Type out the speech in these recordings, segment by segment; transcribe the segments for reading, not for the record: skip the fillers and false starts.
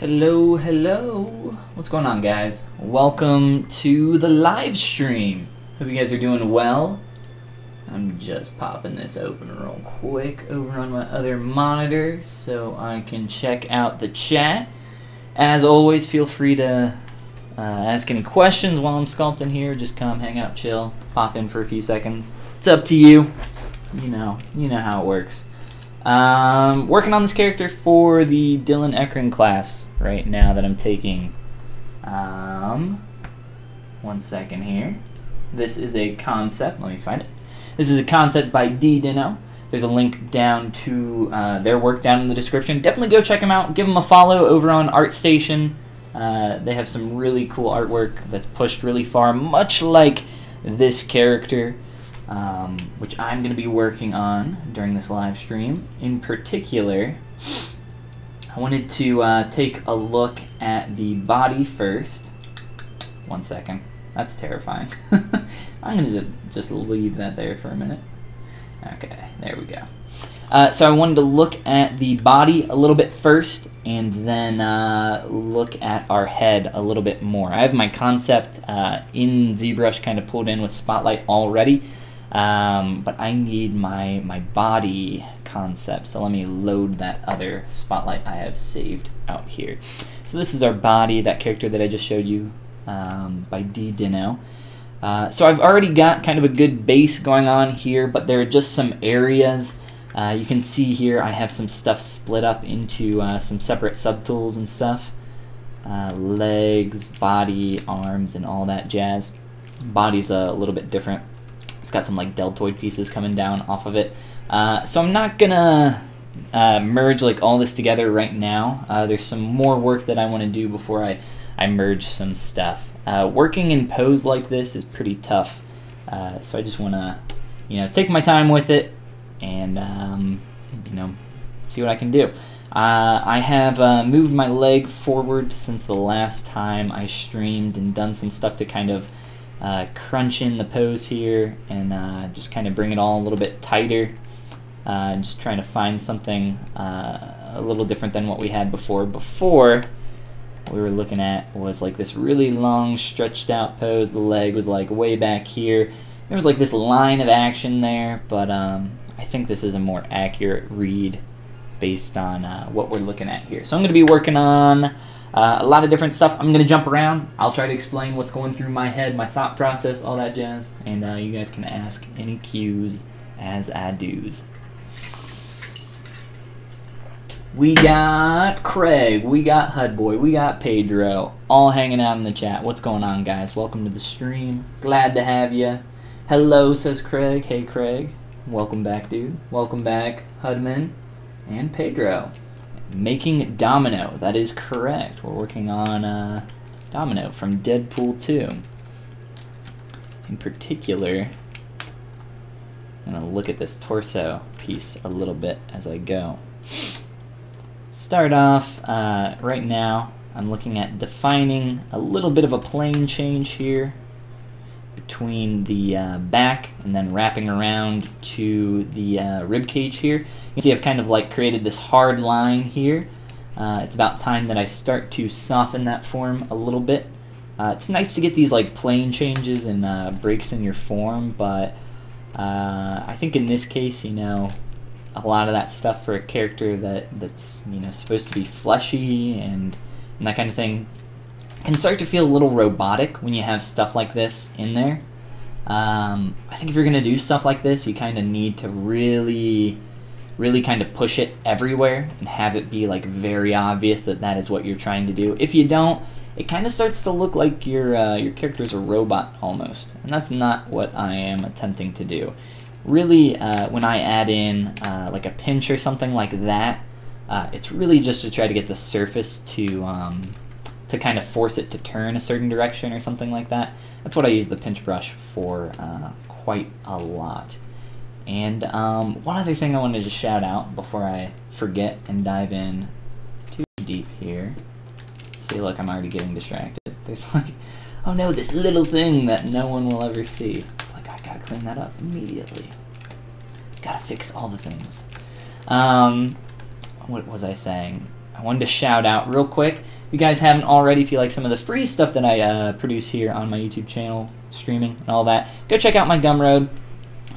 Hello, hello. What's going on, guys? Welcome to the live stream. Hope you guys are doing well. I'm just popping this open real quick over on my other monitor so I can check out the chat. As always, feel free to ask any questions while I'm sculpting here. Just come, hang out, chill, pop in for a few seconds. It's up to you. You know how it works. Working on this character for the Dylan Ekron class right now that I'm taking. 1 second here. This is a concept. Let me find it. This is a concept by Dino. There's a link down to their work down in the description. Definitely go check them out. Give them a follow over on ArtStation. They have some really cool artwork that's pushed really far, much like this character. Which I'm going to be working on during this live stream. In particular, I wanted to take a look at the body first. 1 second. That's terrifying. I'm going to just leave that there for a minute. Okay, there we go. So I wanted to look at the body a little bit first, and then look at our head a little bit more. I have my concept in ZBrush kind of pulled in with Spotlight already. But I need my body concept, so let me load that other Spotlight I have saved out here. So this is our body, that character that I just showed you by Dino. So I've already got kind of a good base going on here, but there are just some areas. You can see here I have some stuff split up into some separate subtools and stuff. Legs, body, arms, and all that jazz. Body's a little bit different. Got some like deltoid pieces coming down off of it. So I'm not gonna merge like all this together right now. There's some more work that I want to do before I merge some stuff. Working in pose like this is pretty tough. So I just want to take my time with it and see what I can do. I have moved my leg forward since the last time I streamed and done some stuff to kind of crunch in the pose here and just kind of bring it all a little bit tighter. Just trying to find something a little different than what we had before. Before, what we were looking at was like this really long stretched out pose. The leg was like way back here. There was like this line of action there, but I think this is a more accurate read based on what we're looking at here. So I'm going to be working on a lot of different stuff. I'm going to jump around. I'll try to explain what's going through my head, my thought process, all that jazz. And you guys can ask any cues as I do. We got Craig, we got Hudboy, we got Pedro, all hanging out in the chat. What's going on, guys? Welcome to the stream. Glad to have you. Hello, says Craig. Hey, Craig. Welcome back, dude. Welcome back, Hudman and Pedro. Making Domino, that is correct. We're working on Domino from Deadpool 2. In particular, I'm going to look at this torso piece a little bit as I go. Start off, right now, I'm looking at defining a little bit of a plane change here between the back and then wrapping around to the rib cage here. You can see I've kind of like created this hard line here. It's about time that I start to soften that form a little bit. It's nice to get these like plane changes and breaks in your form, but I think in this case, a lot of that stuff for a character that's supposed to be fleshy and that kind of thing can start to feel a little robotic when you have stuff like this in there. I think if you're going to do stuff like this, you kind of need to really kind of push it everywhere and have it be like very obvious that that is what you're trying to do. If you don't, it kind of starts to look like your character's a robot almost, and that's not what I am attempting to do. Really, when I add in like a pinch or something like that, it's really just to try to get the surface to kind of force it to turn a certain direction or something like that. That's what I use the pinch brush for quite a lot. And one other thing I wanted to shout out before I forget and dive in too deep here. See, look, I'm already getting distracted. There's like, oh no, this little thing that no one will ever see. It's like, I gotta clean that up immediately. Gotta fix all the things. What was I saying? I wanted to shout out real quick. If you guys haven't already, if you like some of the free stuff that I produce here on my YouTube channel, streaming and all that, go check out my Gumroad.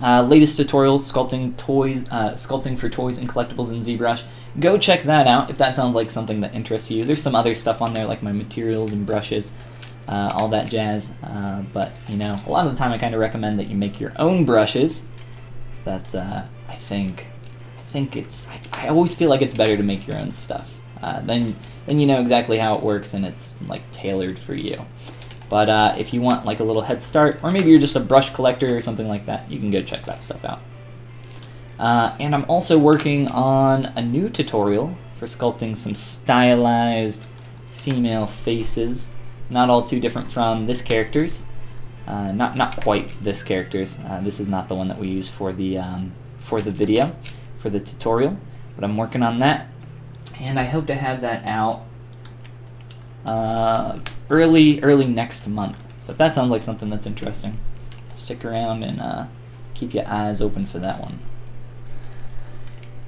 Latest tutorial, sculpting for toys and collectibles in ZBrush. Go check that out if that sounds like something that interests you. There's some other stuff on there like my materials and brushes, all that jazz. But you know, a lot of the time I kind of recommend that you make your own brushes. That's I always feel like it's better to make your own stuff. Then you know exactly how it works and it's like tailored for you. But if you want like a little head start, or maybe you're just a brush collector or something like that, you can go check that stuff out. And I'm also working on a new tutorial for sculpting some stylized female faces. Not all too different from this character's. Not quite this character's. This is not the one that we use for the video, for the tutorial. But I'm working on that, and I hope to have that out early next month. So if that sounds like something that's interesting, stick around and keep your eyes open for that one.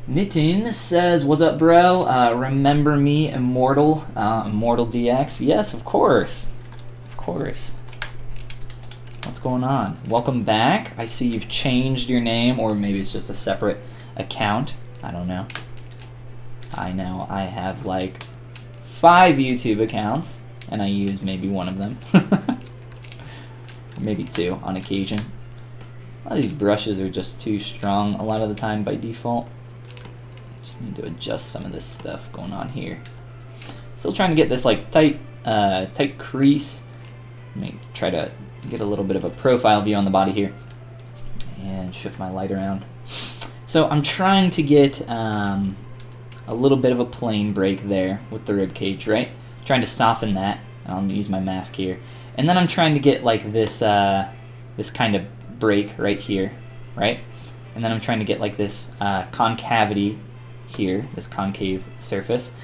Nitin says, "What's up, bro? Remember me, Immortal? Immortal DX? Yes, of course. Of course. What's going on? Welcome back. I see you've changed your name, or maybe it's just a separate account. I don't know. I know I have like 5 YouTube accounts, and I use maybe one of them. Maybe 2 on occasion. A lot of these brushes are just too strong a lot of the time by default. Just need to adjust some of this stuff going on here. Still trying to get this like tight crease. Let me try to get a little bit of a profile view on the body here and shift my light around. So I'm trying to get a little bit of a plane break there with the rib cage, right? Trying to soften that. I'll use my mask here, and then I'm trying to get like this this kind of break right here, right? And then I'm trying to get like this concavity here, this concave surface,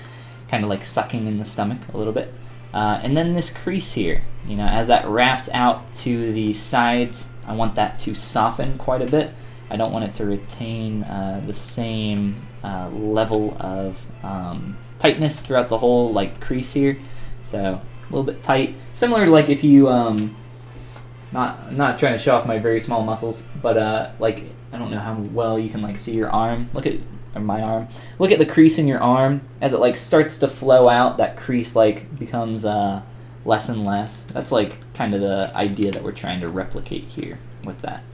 kind of like sucking in the stomach a little bit. And then this crease here, you know, as that wraps out to the sides, I want that to soften quite a bit. I don't want it to retain the same level of tightness throughout the whole like crease here. So a little bit tight, similar to like if you not trying to show off my very small muscles, but like I don't know how well you can like see your arm. Look at my arm. Look at the crease in your arm as it like starts to flow out. That crease like becomes less and less. That's like kind of the idea that we're trying to replicate here with that.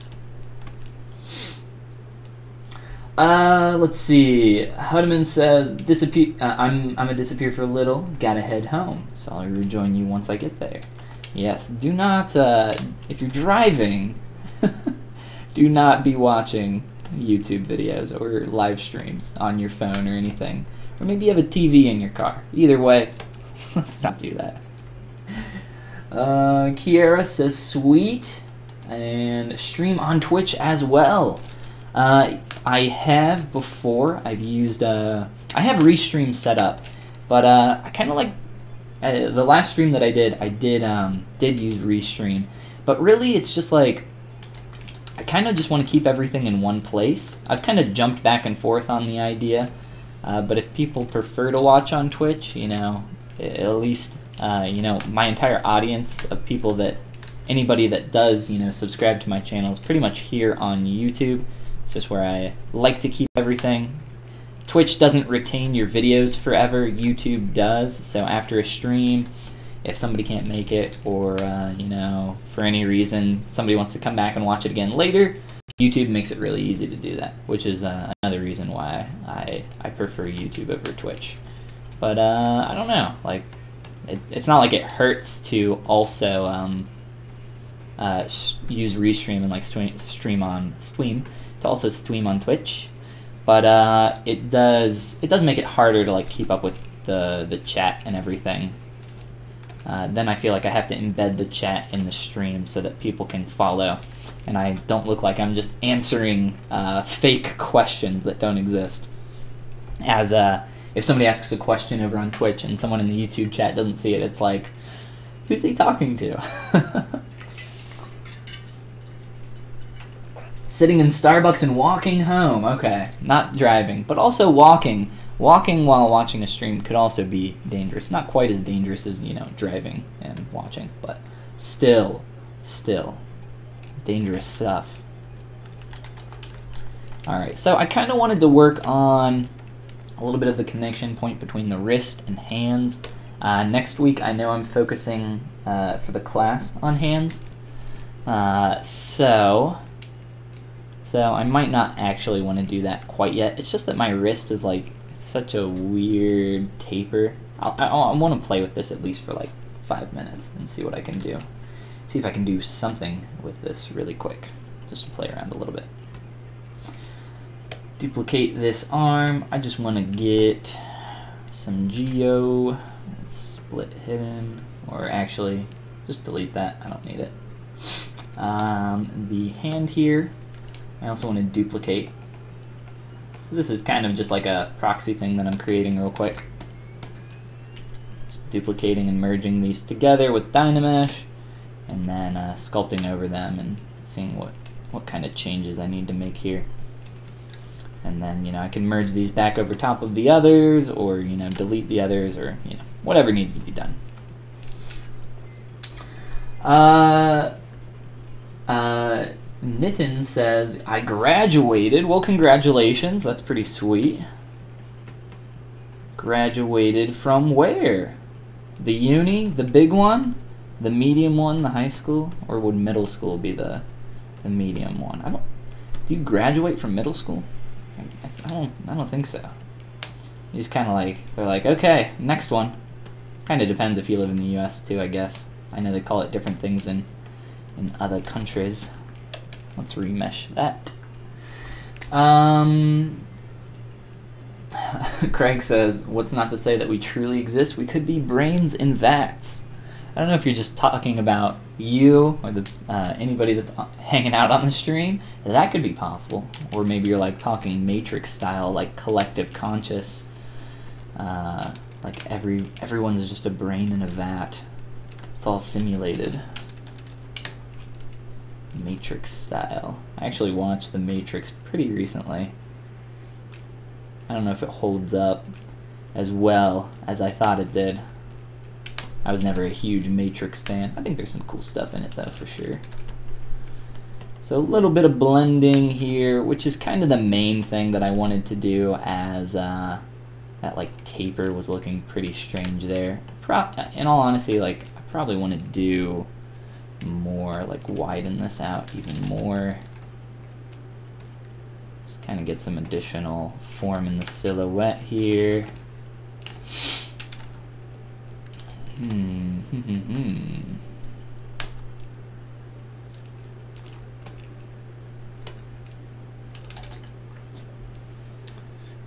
Let's see. Hudeman says, "Disappear. I'm a disappear for a little. Gotta head home. So I'll rejoin you once I get there." Yes. Do not. If you're driving, do not be watching YouTube videos or live streams on your phone or anything. Or maybe you have a TV in your car. Either way, let's not do that. Kiara says, "Sweet," and stream on Twitch as well. I have before. I've used I have Restream set up, but I kind of like the last stream that I did use Restream, but really it's just like I kind of just want to keep everything in one place. I've kind of jumped back and forth on the idea, but if people prefer to watch on Twitch, you know, at least you know, my entire audience of people that anybody that does, you know, subscribe to my channel is pretty much here on YouTube. It's just where I like to keep everything. Twitch doesn't retain your videos forever, YouTube does. So after a stream, if somebody can't make it, or you know, for any reason somebody wants to come back and watch it again later, YouTube makes it really easy to do that, which is another reason why I prefer YouTube over Twitch. But I don't know, like it's not like it hurts to also use Restream and like stream to also stream on Twitch, but it does make it harder to like keep up with the chat and everything. Then I feel like I have to embed the chat in the stream so that people can follow, and I don't look like I'm just answering fake questions that don't exist. As if somebody asks a question over on Twitch and someone in the YouTube chat doesn't see it, it's like, who's he talking to? Sitting in Starbucks and walking home. Okay, not driving, but also walking. Walking while watching a stream could also be dangerous. Not quite as dangerous as, you know, driving and watching, but still dangerous stuff. Alright, so I kind of wanted to work on a little bit of the connection point between the wrist and hands. Next week I know I'm focusing for the class on hands. So I might not actually want to do that quite yet. It's just that my wrist is like such a weird taper. I want to play with this at least for like 5 minutes and see what I can do. See if I can do something with this really quick, just to play around a little bit. Duplicate this arm. I just want to get some geo. Let's split hidden, or actually just delete that. I don't need it. The hand here, I also want to duplicate. So this is kind of just like a proxy thing that I'm creating real quick. Just duplicating and merging these together with Dynamesh, and then sculpting over them and seeing what kind of changes I need to make here. And then, you know, I can merge these back over top of the others, or, you know, delete the others, or, you know, whatever needs to be done. Nitin says, I graduated. Well, congratulations. That's pretty sweet. Graduated from where? The uni? The big one? The medium one? The high school? Or would middle school be the medium one? Do you graduate from middle school? I don't think so. You just kind of like, they're like, okay, next one. Kind of depends if you live in the US too, I guess. I know they call it different things in other countries. Let's remesh that. Craig says, what's not to say that we truly exist? We could be brains in vats. I don't know if you're just talking about you or anybody that's hanging out on the stream. That could be possible. Or maybe you're like talking Matrix style, like collective conscious. Like everyone's just a brain in a vat. It's all simulated. Matrix style. I actually watched The Matrix pretty recently. I don't know if it holds up as well as I thought it did. I was never a huge Matrix fan. I think there's some cool stuff in it though, for sure. So a little bit of blending here, which is kind of the main thing that I wanted to do, as that like taper was looking pretty strange there. In all honesty, like I probably want to do more, like widen this out even more. Just kind of get some additional form in the silhouette here. I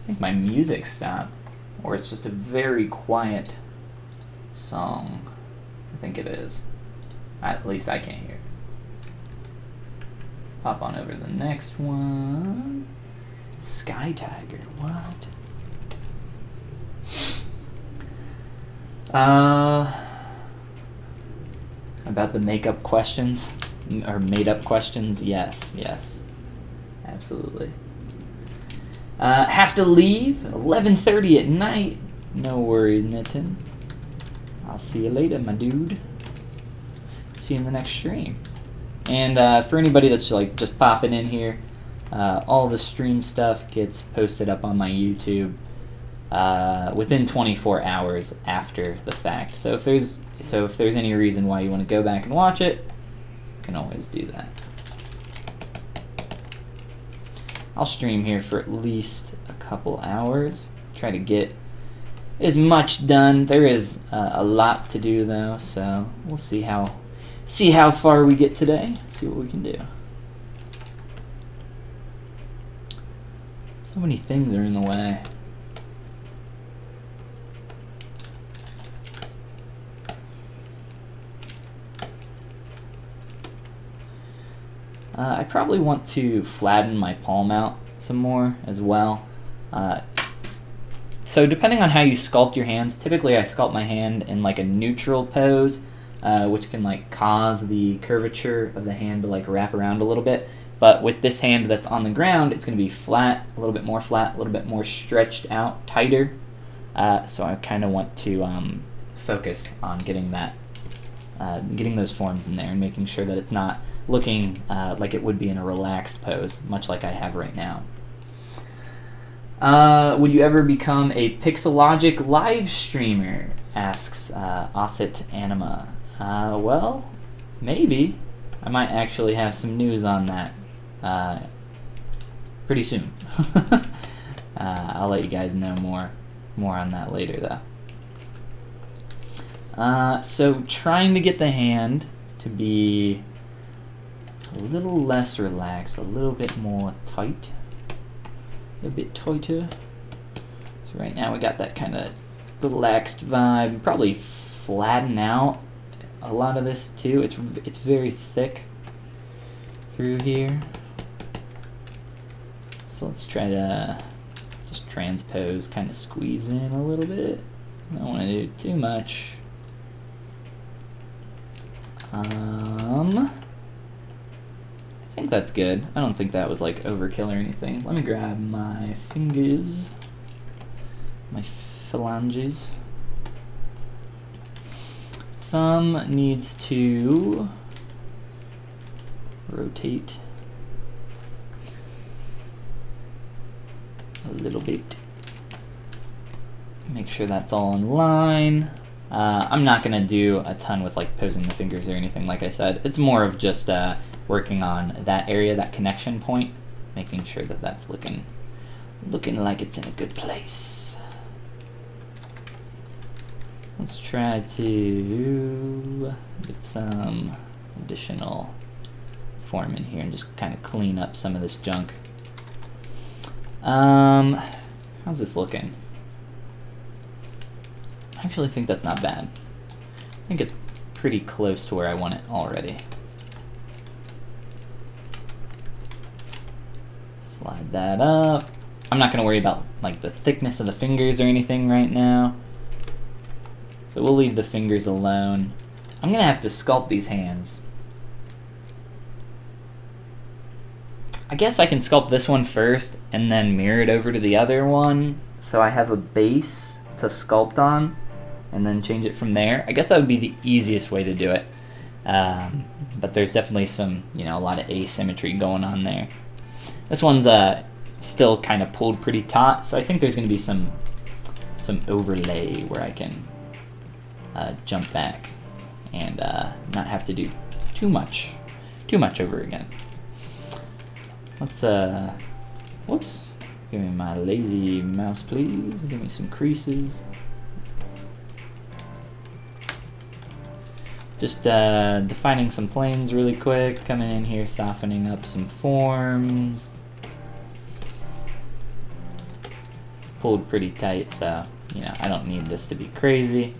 think my music stopped, or it's just a very quiet song. I think it is. At least I can't hear it. Let's pop on over to the next one. Sky Tiger, what? About the makeup questions, or made-up questions? Yes, absolutely. Have to leave 11:30 at night. No worries, Nitin. I'll see you later, my dude. See you in the next stream. And for anybody that's like just popping in here, all the stream stuff gets posted up on my YouTube within 24 hours after the fact. So if there's any reason why you want to go back and watch it, you can always do that. I'll stream here for at least a couple hours. Try to get as much done. There is a lot to do though, so we'll see how far we get today. See what we can do. So many things are in the way. I probably want to flatten my palm out some more as well. So depending on how you sculpt your hands, typically I sculpt my hand in like a neutral pose, which can like cause the curvature of the hand to like wrap around a little bit. But with this hand that's on the ground, it's going to be flat, a little bit more flat, a little bit more stretched out, tighter. So I kind of want to focus on getting that, getting those forms in there and making sure that it's not looking like it would be in a relaxed pose, much like I have right now. Would you ever become a Pixelogic live streamer? Asks Osset Anima. Well, maybe. I might actually have some news on that pretty soon. I'll let you guys know more on that later, though. So trying to get the hand to be a little less relaxed, a little bit more tight, a bit tighter. So right now we got that kind of relaxed vibe. Probably flatten out a lot of this too. It's very thick through here. So let's try to just transpose, kind of squeeze in a little bit. I don't want to do too much. I think that's good. I don't think that was like overkill or anything. Let me grab my fingers, my phalanges. Thumb needs to rotate a little bit. Make sure that's all in line. I'm not gonna do a ton with like posing the fingers or anything, like I said. It's more of just working on that area, that connection point, making sure that that's looking like it's in a good place. Let's try to get some additional form in here and just kind of clean up some of this junk. How's this looking? I actually think that's not bad. I think it's pretty close to where I want it already. Slide that up. I'm not gonna worry about like the thickness of the fingers or anything right now. So we'll leave the fingers alone. I'm gonna have to sculpt these hands. I guess I can sculpt this one first and then mirror it over to the other one so I have a base to sculpt on and then change it from there. I guess that would be the easiest way to do it. But there's definitely some, you know, a lot of asymmetry going on there. This one's still kind of pulled pretty taut, so I think there's gonna be some overlay where I can jump back and not have to do too much over again. Let's whoops, give me my lazy mouse please, give me some creases. Just defining some planes really quick, coming in here, softening up some forms. It's pulled pretty tight, so you know I don't need this to be crazy.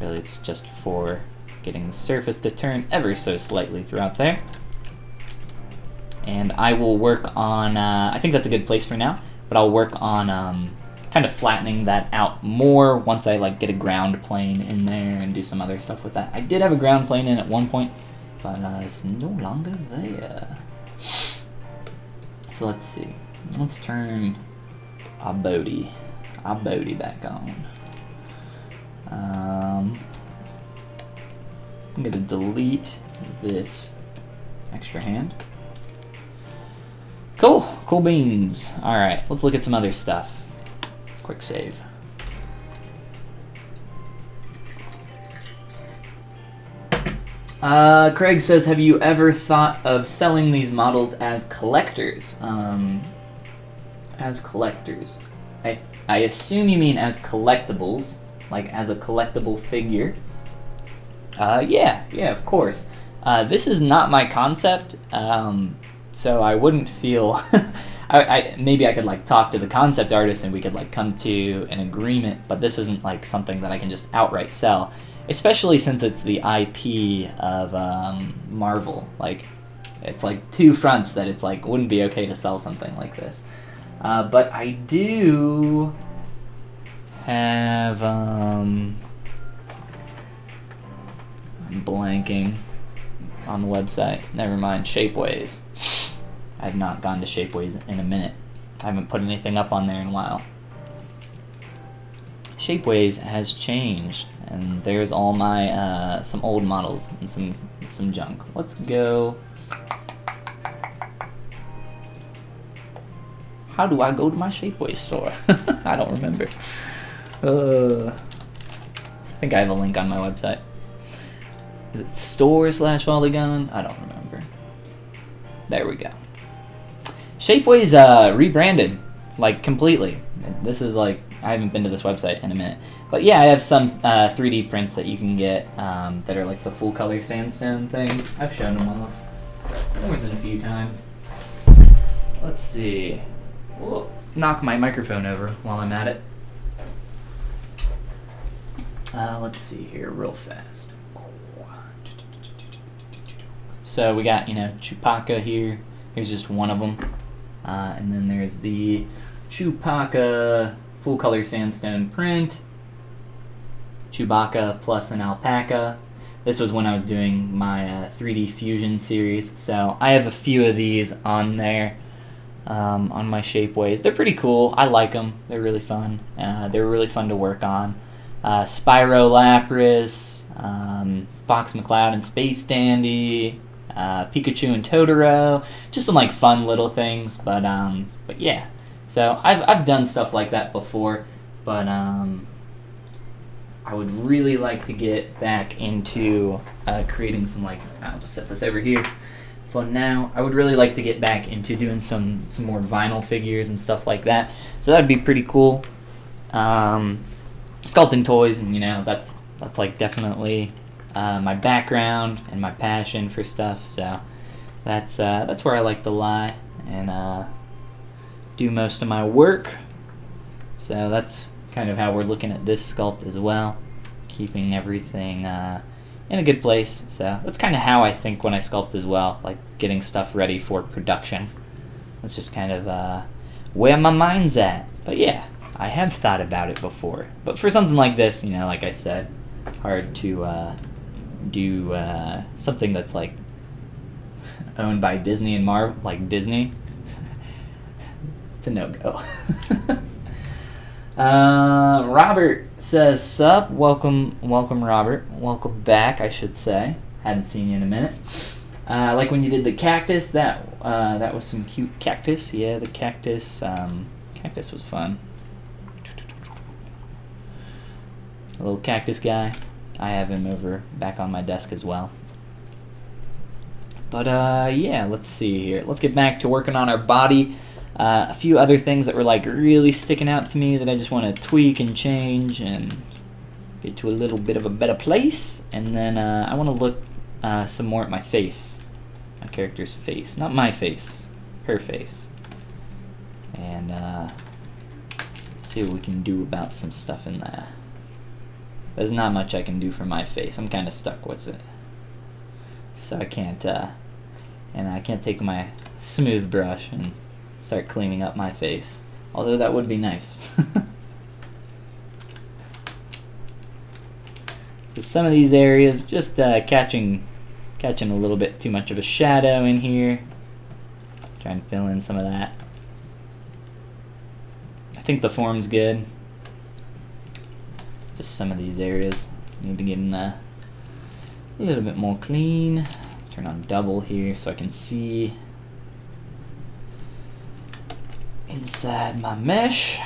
Really, it's just for getting the surface to turn ever so slightly throughout there. And I will work on, I think that's a good place for now, but I'll work on kind of flattening that out more once I like get a ground plane in there and do some other stuff with that. I did have a ground plane in at one point, but it's no longer there. So let's see. Let's turn our Bodhi back on. I'm gonna delete this extra hand. Cool beans. All right, let's look at some other stuff. Quick save. Craig says, have you ever thought of selling these models as collectors? As collectors. I assume you mean as collectibles, like as a collectible figure. Yeah, of course. This is not my concept, so I wouldn't feel... maybe I could like talk to the concept artist and we could like come to an agreement, but this isn't like something that I can just outright sell, especially since it's the IP of Marvel. Like, it's like two fronts that it's like wouldn't be okay to sell something like this. But I do have I'm blanking on the website. Never mind. Shapeways. I have not gone to Shapeways in a minute. I haven't put anything up on there in a while. Shapeways has changed, and there's all my some old models and some junk. Let's go. How do I go to my Shapeways store? I don't remember. I think I have a link on my website. Is it store/Follygon? I don't remember. There we go. Shapeways rebranded, like, completely. This is like, I haven't been to this website in a minute. But yeah, I have some 3D prints that you can get that are like the full color sandstone things. I've shown them off more than a few times. Let's see. We'll knock my microphone over while I'm at it. Let's see here real fast. So we got, you know, Chewbacca here. Here's just one of them. And then there's the Chewbacca full color sandstone print. Chewbacca plus an alpaca. This was when I was doing my 3D Fusion series. So I have a few of these on there on my Shapeways. They're pretty cool. I like them. They're really fun. They're really fun to work on. Spyro Lapras, Fox McCloud and Space Dandy, Pikachu and Totoro, just some like fun little things, but yeah. So I've done stuff like that before, but I would really like to get back into creating some, like, I'll just set this over here for now. I would really like to get back into doing some more vinyl figures and stuff like that. So that'd be pretty cool. Sculpting toys, and you know, that's like definitely my background and my passion for stuff. So that's where I like to lie and do most of my work. So that's kind of how we're looking at this sculpt as well, keeping everything in a good place. So that's kind of how I think when I sculpt as well, like getting stuff ready for production. That's just kind of where my mind's at. But yeah, I have thought about it before. But for something like this, you know, like I said, hard to do something that's like owned by Disney and Marvel, like Disney. It's a no-go. Robert says, sup, welcome Robert, welcome back, I should say. Haven't seen you in a minute. Like when you did the cactus, that was some cute cactus. Yeah, the cactus was fun. A little cactus guy. I have him over back on my desk as well. But yeah, let's see here. Let's get back to working on our body. A few other things that were like really sticking out to me that I just want to tweak and change and get to a little bit of a better place. And then I want to look some more at my face, my character's face, not my face, her face, and see what we can do about some stuff in there. There's not much I can do for my face. I'm kind of stuck with it, so I can't and I can't take my smooth brush and start cleaning up my face, although that would be nice. So some of these areas, just catching a little bit too much of a shadow in here. Trying to fill in some of that. I think the form's good. Just some of these areas need to get in a little bit more clean. Turn on double here so I can see inside my mesh.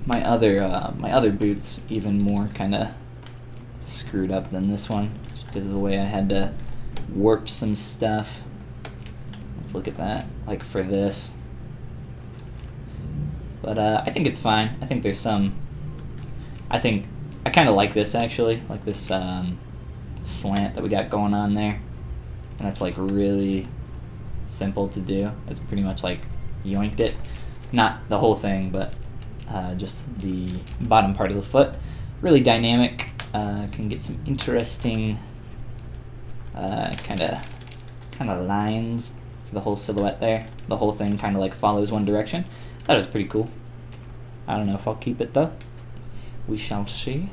My other boot's even more kind of screwed up than this one, just because of the way I had to warp some stuff. Let's look at that, like for this. But I think it's fine. I think there's some. I kind of like this actually, like this slant that we got going on there. And that's like really simple to do. It's pretty much like yoinked it. Not the whole thing, but just the bottom part of the foot. Really dynamic. Can get some interesting kind of lines for the whole silhouette there. The whole thing kind of like follows one direction. That was pretty cool. I don't know if I'll keep it though. We shall see.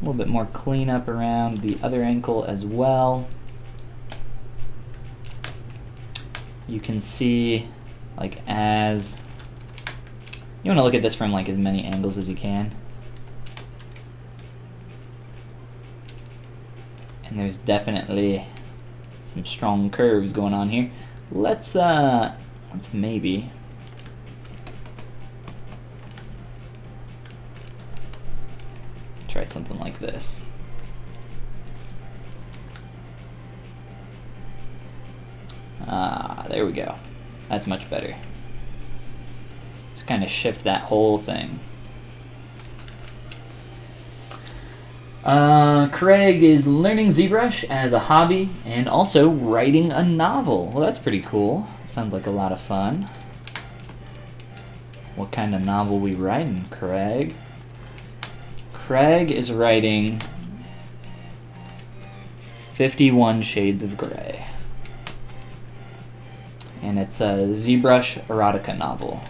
little bit more cleanup around the other ankle as well. You can see, like, as you want to look at this from like as many angles as you can. And there's definitely some strong curves going on here. Let's maybe try something like this. There we go. That's much better. Just kind of shift that whole thing. Craig is learning ZBrush as a hobby and also writing a novel. Well, that's pretty cool. Sounds like a lot of fun. What kind of novel we writing, Craig? Craig is writing 51 Shades of Grey. And it's a ZBrush erotica novel.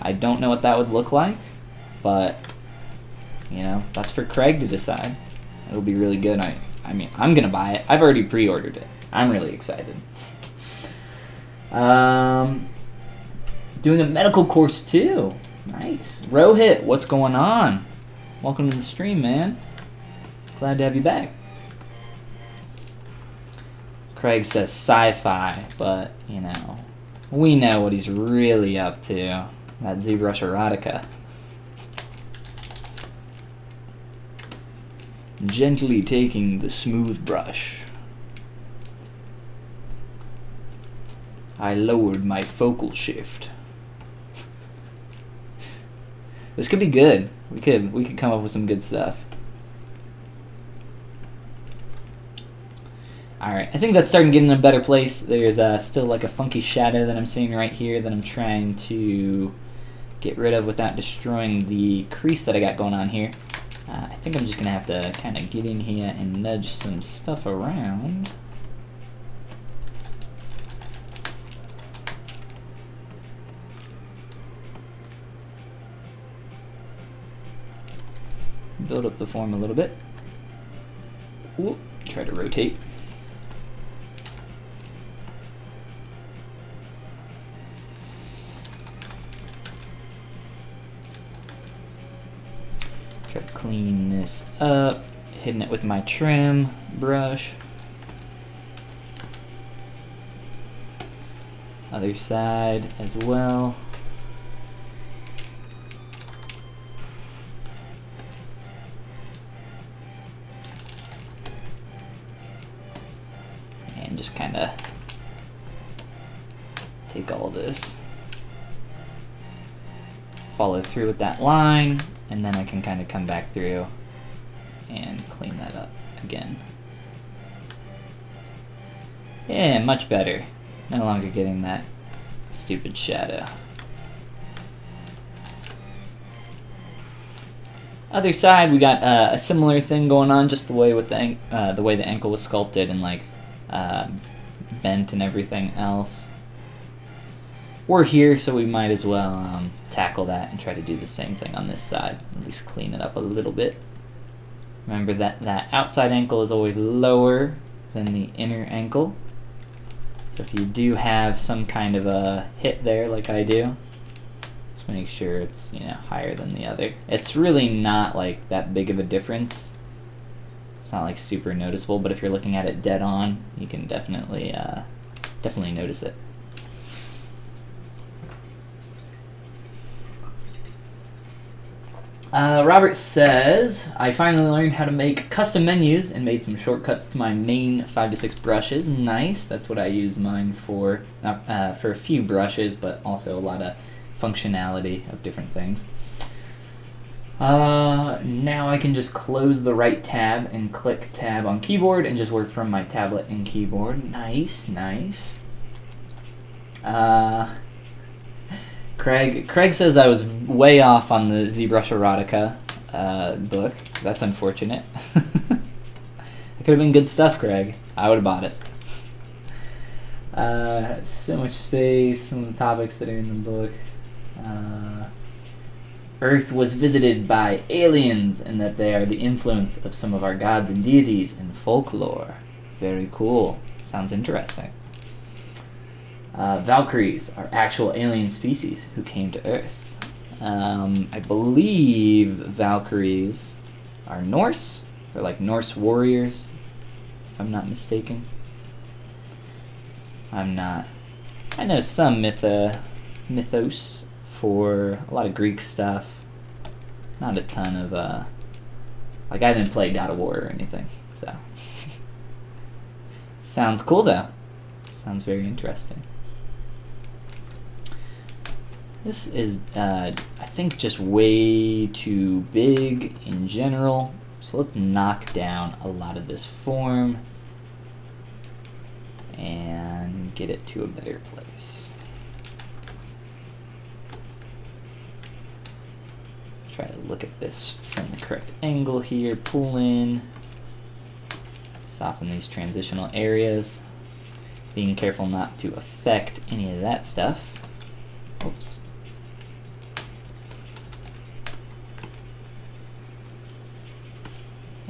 I don't know what that would look like, but you know, that's for Craig to decide. It'll be really good. I mean, I'm gonna buy it. I've already pre-ordered it. I'm really excited. Doing a medical course too. Nice. Rohit, what's going on? Welcome to the stream, man. Glad to have you back. Craig says sci-fi, but you know, we know what he's really up to. That ZBrush erotica. Gently taking the smooth brush, I lowered my focal shift. This could be good. We could come up with some good stuff. Alright, I think that's starting to get in a better place. There's still like a funky shadow that I'm seeing right here that I'm trying to get rid of without destroying the crease that I got going on here. I think I'm just going to have to kind of get in here and nudge some stuff around. Build up the form a little bit. Whoop, try to rotate. Try to clean this up, hitting it with my trim brush. Other side as well. And just kind of take all this, follow through with that line, and then I can kind of come back through and clean that up again. Yeah, much better. No longer getting that stupid shadow. Other side, we got a similar thing going on, just the way with the way the ankle was sculpted and like bent and everything else. We're here, so we might as well tackle that and try to do the same thing on this side. At least clean it up a little bit. Remember that that outside ankle is always lower than the inner ankle. So if you do have some kind of a hit there, like I do, just make sure it's, you know, higher than the other. It's really not like that big of a difference. It's not like super noticeable, but if you're looking at it dead on, you can definitely notice it. Robert says, I finally learned how to make custom menus and made some shortcuts to my main 5 to 6 brushes. Nice, that's what I use mine for. Not for a few brushes, but also a lot of functionality of different things. Now I can just close the right tab and click tab on keyboard and just work from my tablet and keyboard. Nice, nice. Craig says I was way off on the ZBrush erotica book. That's unfortunate. It could have been good stuff, Craig. I would have bought it. So much space, some of the topics that are in the book. Earth was visited by aliens and that they are the influence of some of our gods and deities in folklore. Very cool. Sounds interesting. Valkyries are actual alien species who came to Earth. I believe Valkyries are Norse. They're like Norse warriors, if I'm not mistaken. I'm not. I know some mythos for a lot of Greek stuff. Not a ton of, like I didn't play God of War or anything, so. Sounds cool though. Sounds very interesting. This is, I think, just way too big in general. So let's knock down a lot of this form and get it to a better place. Try to look at this from the correct angle here. Pull in, soften these transitional areas. Being careful not to affect any of that stuff. Oops.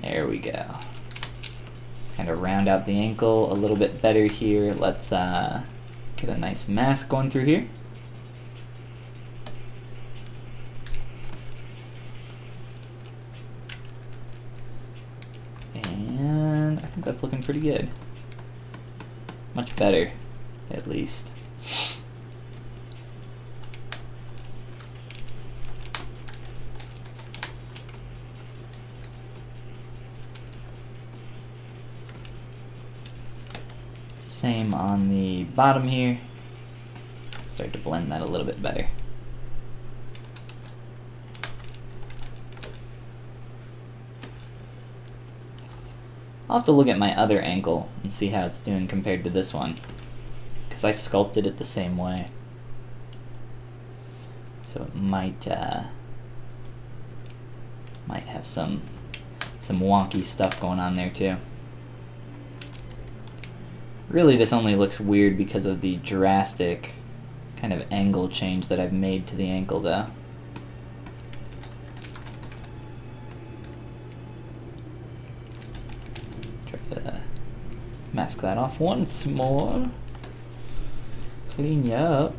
There we go. Kind of round out the ankle a little bit better here. Let's get a nice mask going through here. And I think that's looking pretty good. Much better, at least. Same on the bottom here. Start to blend that a little bit better. I'll have to look at my other ankle and see how it's doing compared to this one, because I sculpted it the same way. So it might have some wonky stuff going on there too. Really, this only looks weird because of the drastic kind of angle change that I've made to the ankle, though. Try to mask that off once more. Clean you up.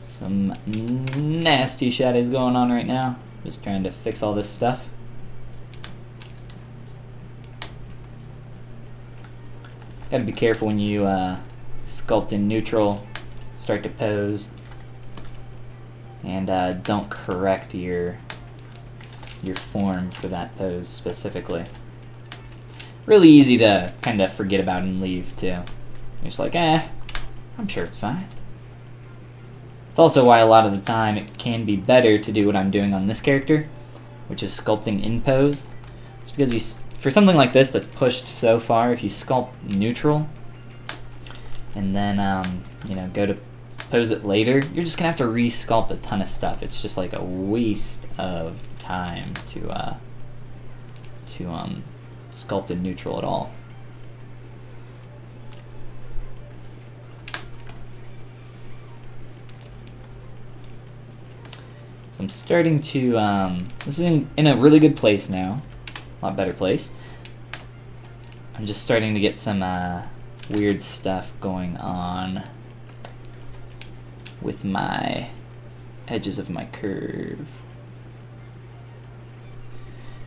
Some nasty shadows going on right now. Just trying to fix all this stuff. Gotta be careful when you sculpt in neutral, start to pose, and don't correct your form for that pose specifically. Really easy to kind of forget about and leave too. You're just like, I'm sure it's fine. It's also why a lot of the time it can be better to do what I'm doing on this character, which is sculpting in pose. It's because for something like this that's pushed so far, if you sculpt neutral and then you know, go to pose it later, you're just gonna have to re-sculpt a ton of stuff. It's just like a waste of time to sculpt in neutral at all. I'm starting to, this is in a really good place now, a lot better place. I'm just starting to get some weird stuff going on with my edges of my curve.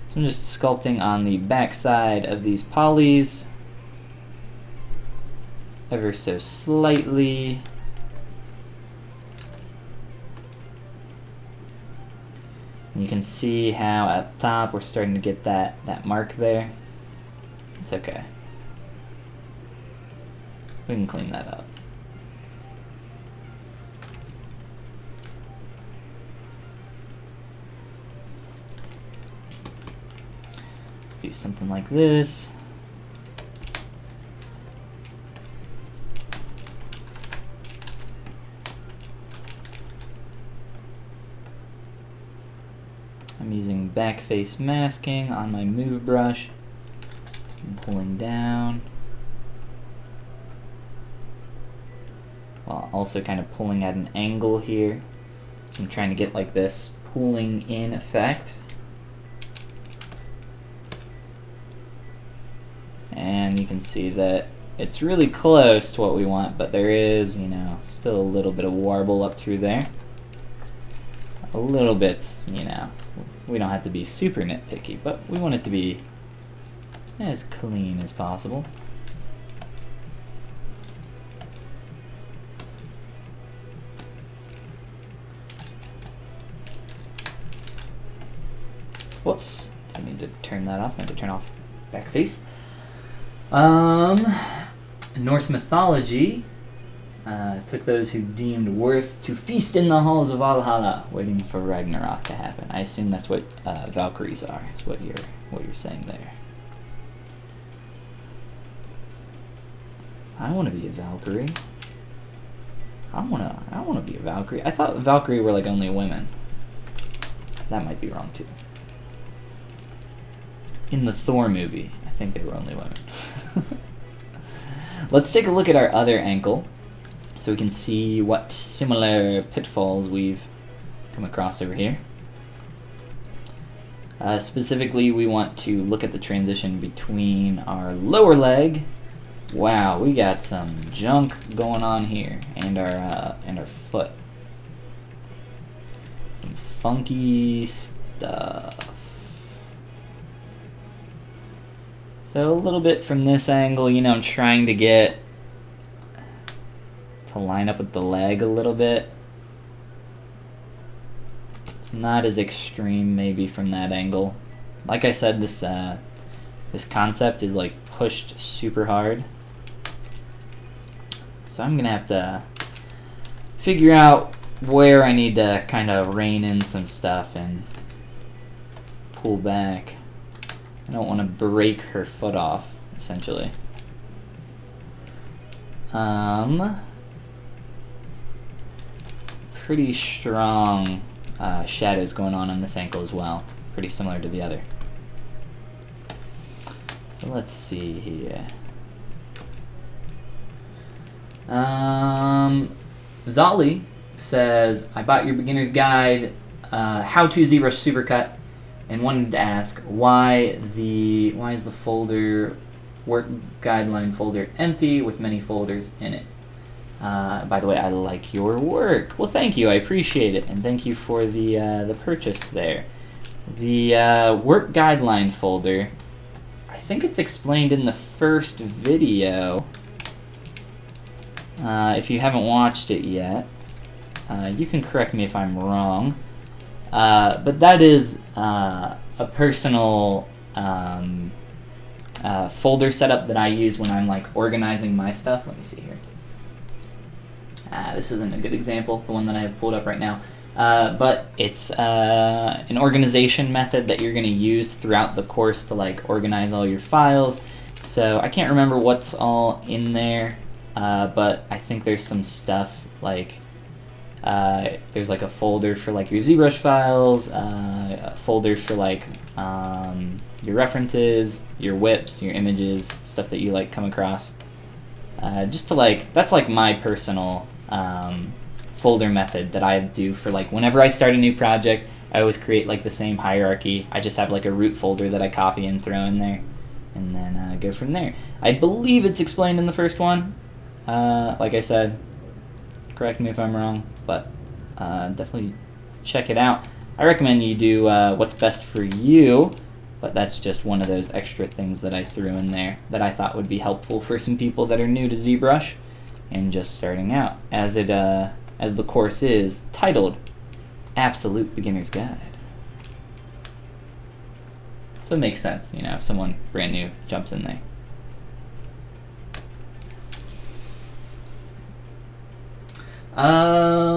So I'm just sculpting on the back side of these polys, ever so slightly. And you can see how at the top we're starting to get that mark there. It's okay. We can clean that up. Let's do something like this. I'm using back face masking on my move brush. I'm pulling down, while also kind of pulling at an angle here. I'm trying to get like this pulling in effect. And you can see that it's really close to what we want, but there is, you know, still a little bit of warble up through there. A little bit, you know, we don't have to be super nitpicky, but we want it to be as clean as possible. Whoops, I need to turn that off. I need to turn off back face. Norse mythology took those who deemed worth to feast in the halls of Valhalla, waiting for Ragnarok to happen. I assume that's what Valkyries are. Is what you're saying there. I want to be a Valkyrie. I want to be a Valkyrie. I thought Valkyrie were like only women. That might be wrong too. In the Thor movie, I think they were only women. Let's take a look at our other ankle so we can see what similar pitfalls we've come across over here. Specifically, we want to look at the transition between our lower leg. Wow, we got some junk going on here, and our foot. Some funky stuff. So a little bit from this angle, you know, I'm trying to get to line up with the leg a little bit. It's not as extreme maybe from that angle. Like I said, this concept is like pushed super hard. So I'm gonna have to figure out where I need to kind of rein in some stuff and pull back. I don't want to break her foot off, essentially. Pretty strong shadows going on this ankle as well. Pretty similar to the other. So let's see here. Zolly says, I bought your beginner's guide, how to ZBrush Supercut, and wanted to ask why is the folder work guideline folder empty with many folders in it. By the way, I like your work. Well, thank you. I appreciate it, and thank you for the purchase there. The work guideline folder, I think it's explained in the first video. If you haven't watched it yet, you can correct me if I'm wrong. But that is a personal folder setup that I use when I'm like organizing my stuff. Let me see here. This isn't a good example, the one that I have pulled up right now. But it's an organization method that you're going to use throughout the course to like organize all your files. So I can't remember what's all in there, but I think there's some stuff like there's like a folder for like your ZBrush files, a folder for like your references, your whips, your images, stuff that you like come across. Just to like, that's like my personal folder method that I do for like whenever I start a new project. I always create like the same hierarchy. I just have like a root folder that I copy and throw in there, and then go from there. I believe it's explained in the first one. Like I said, correct me if I'm wrong, but definitely check it out. I recommend you do what's best for you, but that's just one of those extra things that I threw in there that I thought would be helpful for some people that are new to ZBrush and just starting out, as the course is titled Absolute Beginner's Guide. So it makes sense, you know, if someone brand new jumps in there.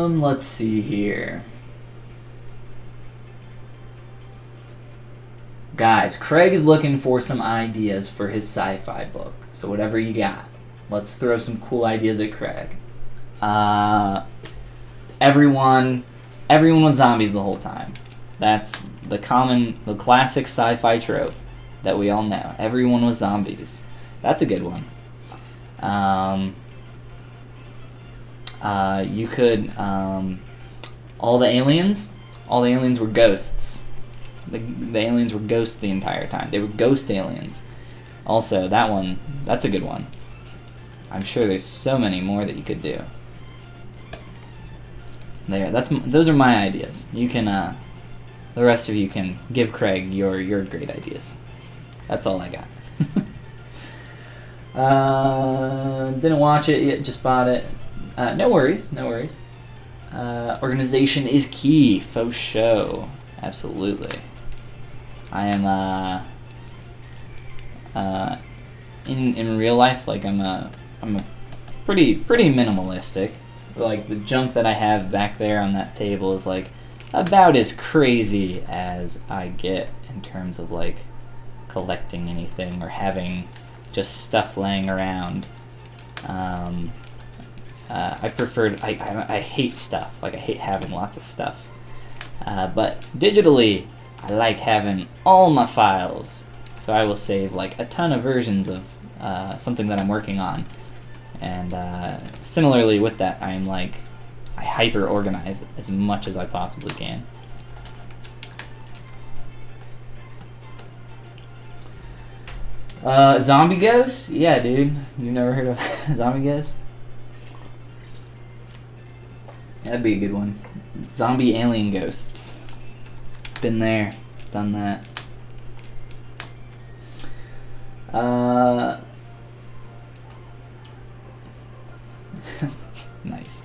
Let's see here. Guys, Craig is looking for some ideas for his sci-fi book. So whatever you got, let's throw some cool ideas at Craig. Everyone was zombies the whole time. That's the classic sci-fi trope that we all know. Everyone was zombies. That's a good one. You could, all the aliens were ghosts. The aliens were ghosts the entire time. They were ghost aliens. Also, that's a good one. I'm sure there's so many more that you could do. Those are my ideas. You can, the rest of you can give Craig your great ideas. That's all I got. Didn't watch it yet, just bought it. No worries, no worries. Organization is key, faux show. Absolutely. I am in real life, like I'm a pretty minimalistic. Like the junk that I have back there on that table is like about as crazy as I get in terms of like collecting anything or having just stuff laying around. I hate stuff. Like I hate having lots of stuff. But digitally, I like having all my files. So I will save like a ton of versions of something that I'm working on. And similarly with that, I hyper organize as much as I possibly can. Zombie ghosts? Yeah, dude. You never heard of zombie ghosts? That'd be a good one. Zombie alien ghosts. Been there, done that. Nice.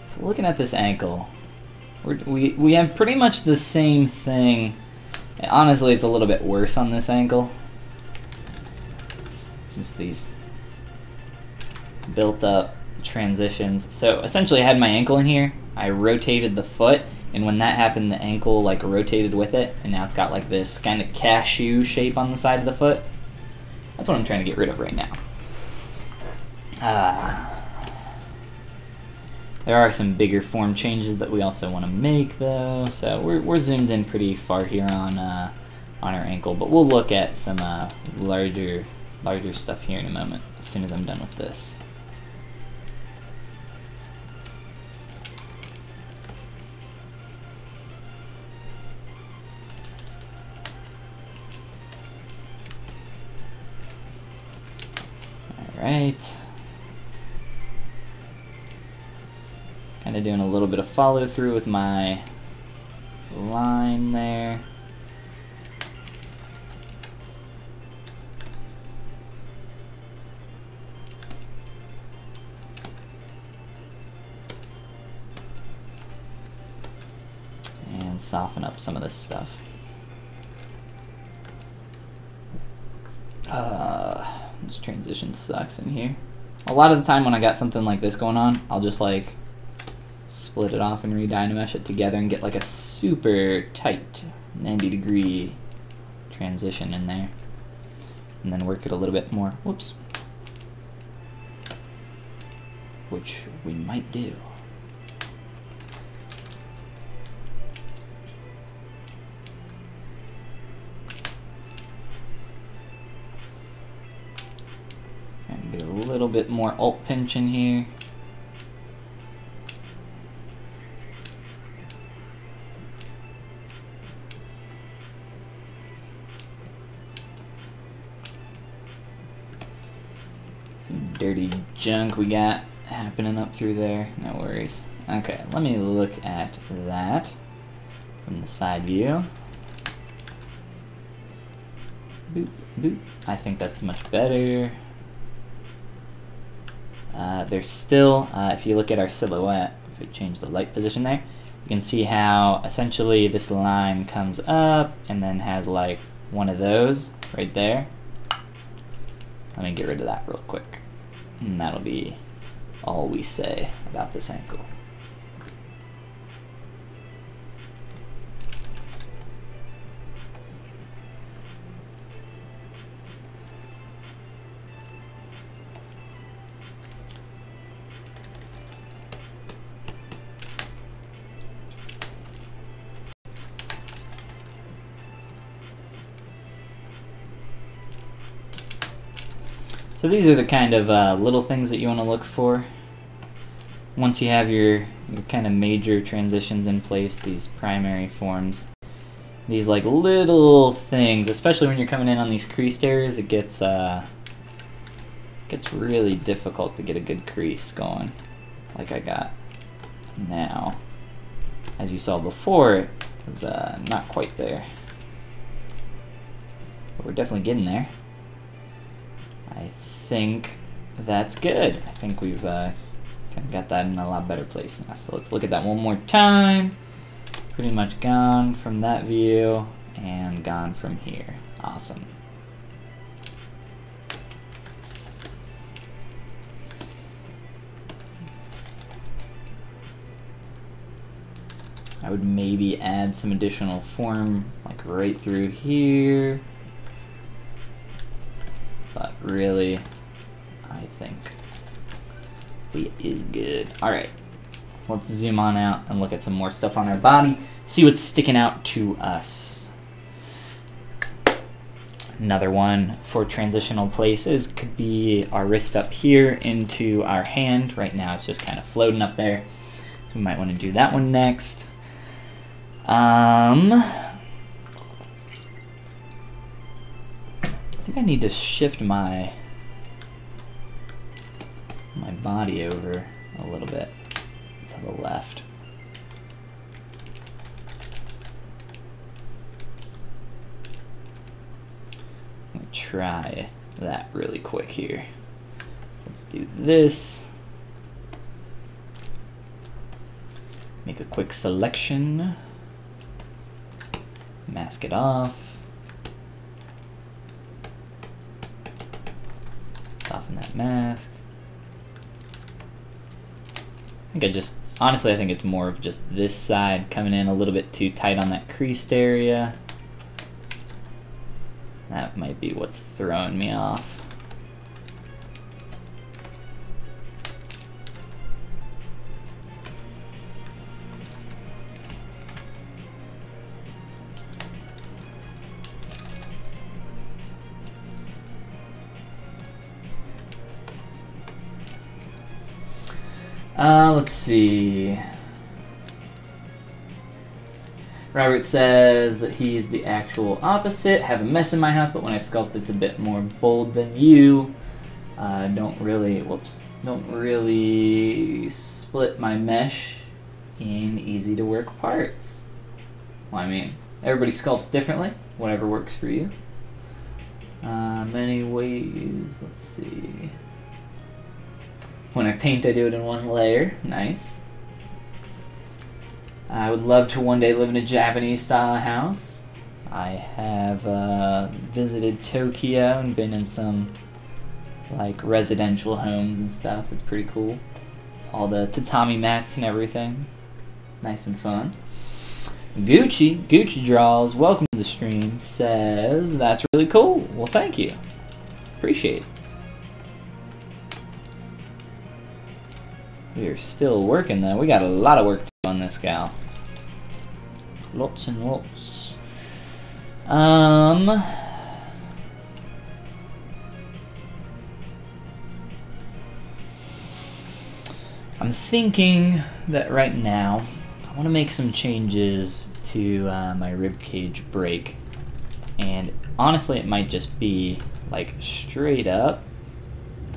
So looking at this ankle, we have pretty much the same thing. Honestly, it's a little bit worse on this ankle. It's just these built up transitions. So essentially I had my ankle in here, I rotated the foot, and when that happened the ankle like rotated with it, and now it's got like this kind of cashew shape on the side of the foot. That's what I'm trying to get rid of right now. There are some bigger form changes that we also want to make though, so we're zoomed in pretty far here on our ankle, but we'll look at some larger stuff here in a moment as soon as I'm done with this. Alright. Kind of doing a little bit of follow through with my line there. And soften up some of this stuff. This transition sucks in here. A lot of the time when I got something like this going on, I'll just like split it off and re-dynamesh it together and get like a super tight 90-degree transition in there, and then work it a little bit more. Whoops. Which we might do. And do a little bit more alt pinch in here. Some dirty junk we got happening up through there. No worries. Okay, let me look at that from the side view. Boop, boop. I think that's much better. There's still, if you look at our silhouette, if we change the light position there, you can see how essentially this line comes up and then has like one of those right there. Let me get rid of that real quick. And that'll be all we say about this ankle. So these are the kind of little things that you want to look for. Once you have your kind of major transitions in place, these primary forms, these like little things, especially when you're coming in on these creased areas, it gets really difficult to get a good crease going, like I got now. As you saw before, it was not quite there, but we're definitely getting there. I think that's good. I think we've kind of got that in a lot better place now. So let's look at that one more time. Pretty much gone from that view and gone from here. Awesome. I would maybe add some additional form like right through here. But really, I think it is good. All right, let's zoom on out and look at some more stuff on our body, see what's sticking out to us. Another one for transitional places could be our wrist up here into our hand. Right now it's just kind of floating up there, so we might want to do that one next. I think I need to shift my body over a little bit to the left. I'm gonna try that really quick here. Let's do this. Make a quick selection. Mask it off. Soften that mask. Honestly, I think it's more of just this side coming in a little bit too tight on that creased area. That might be what's throwing me off. Let's see. Robert says that he's the actual opposite. Have a mess in my house, but when I sculpt, it's a bit more bold than you. Don't really split my mesh in easy to work parts. Well, I mean, everybody sculpts differently. Whatever works for you. Many ways. Let's see. When I paint, I do it in one layer. Nice. I would love to one day live in a Japanese style house. I have visited Tokyo and been in some like residential homes and stuff. It's pretty cool. All the tatami mats and everything. Nice and fun. Gucci Draws, welcome to the stream, says that's really cool. Well, thank you. Appreciate it. We are still working though. We got a lot of work to do on this gal. Lots and lots. I'm thinking that right now I want to make some changes to my ribcage break, and honestly it might just be like straight up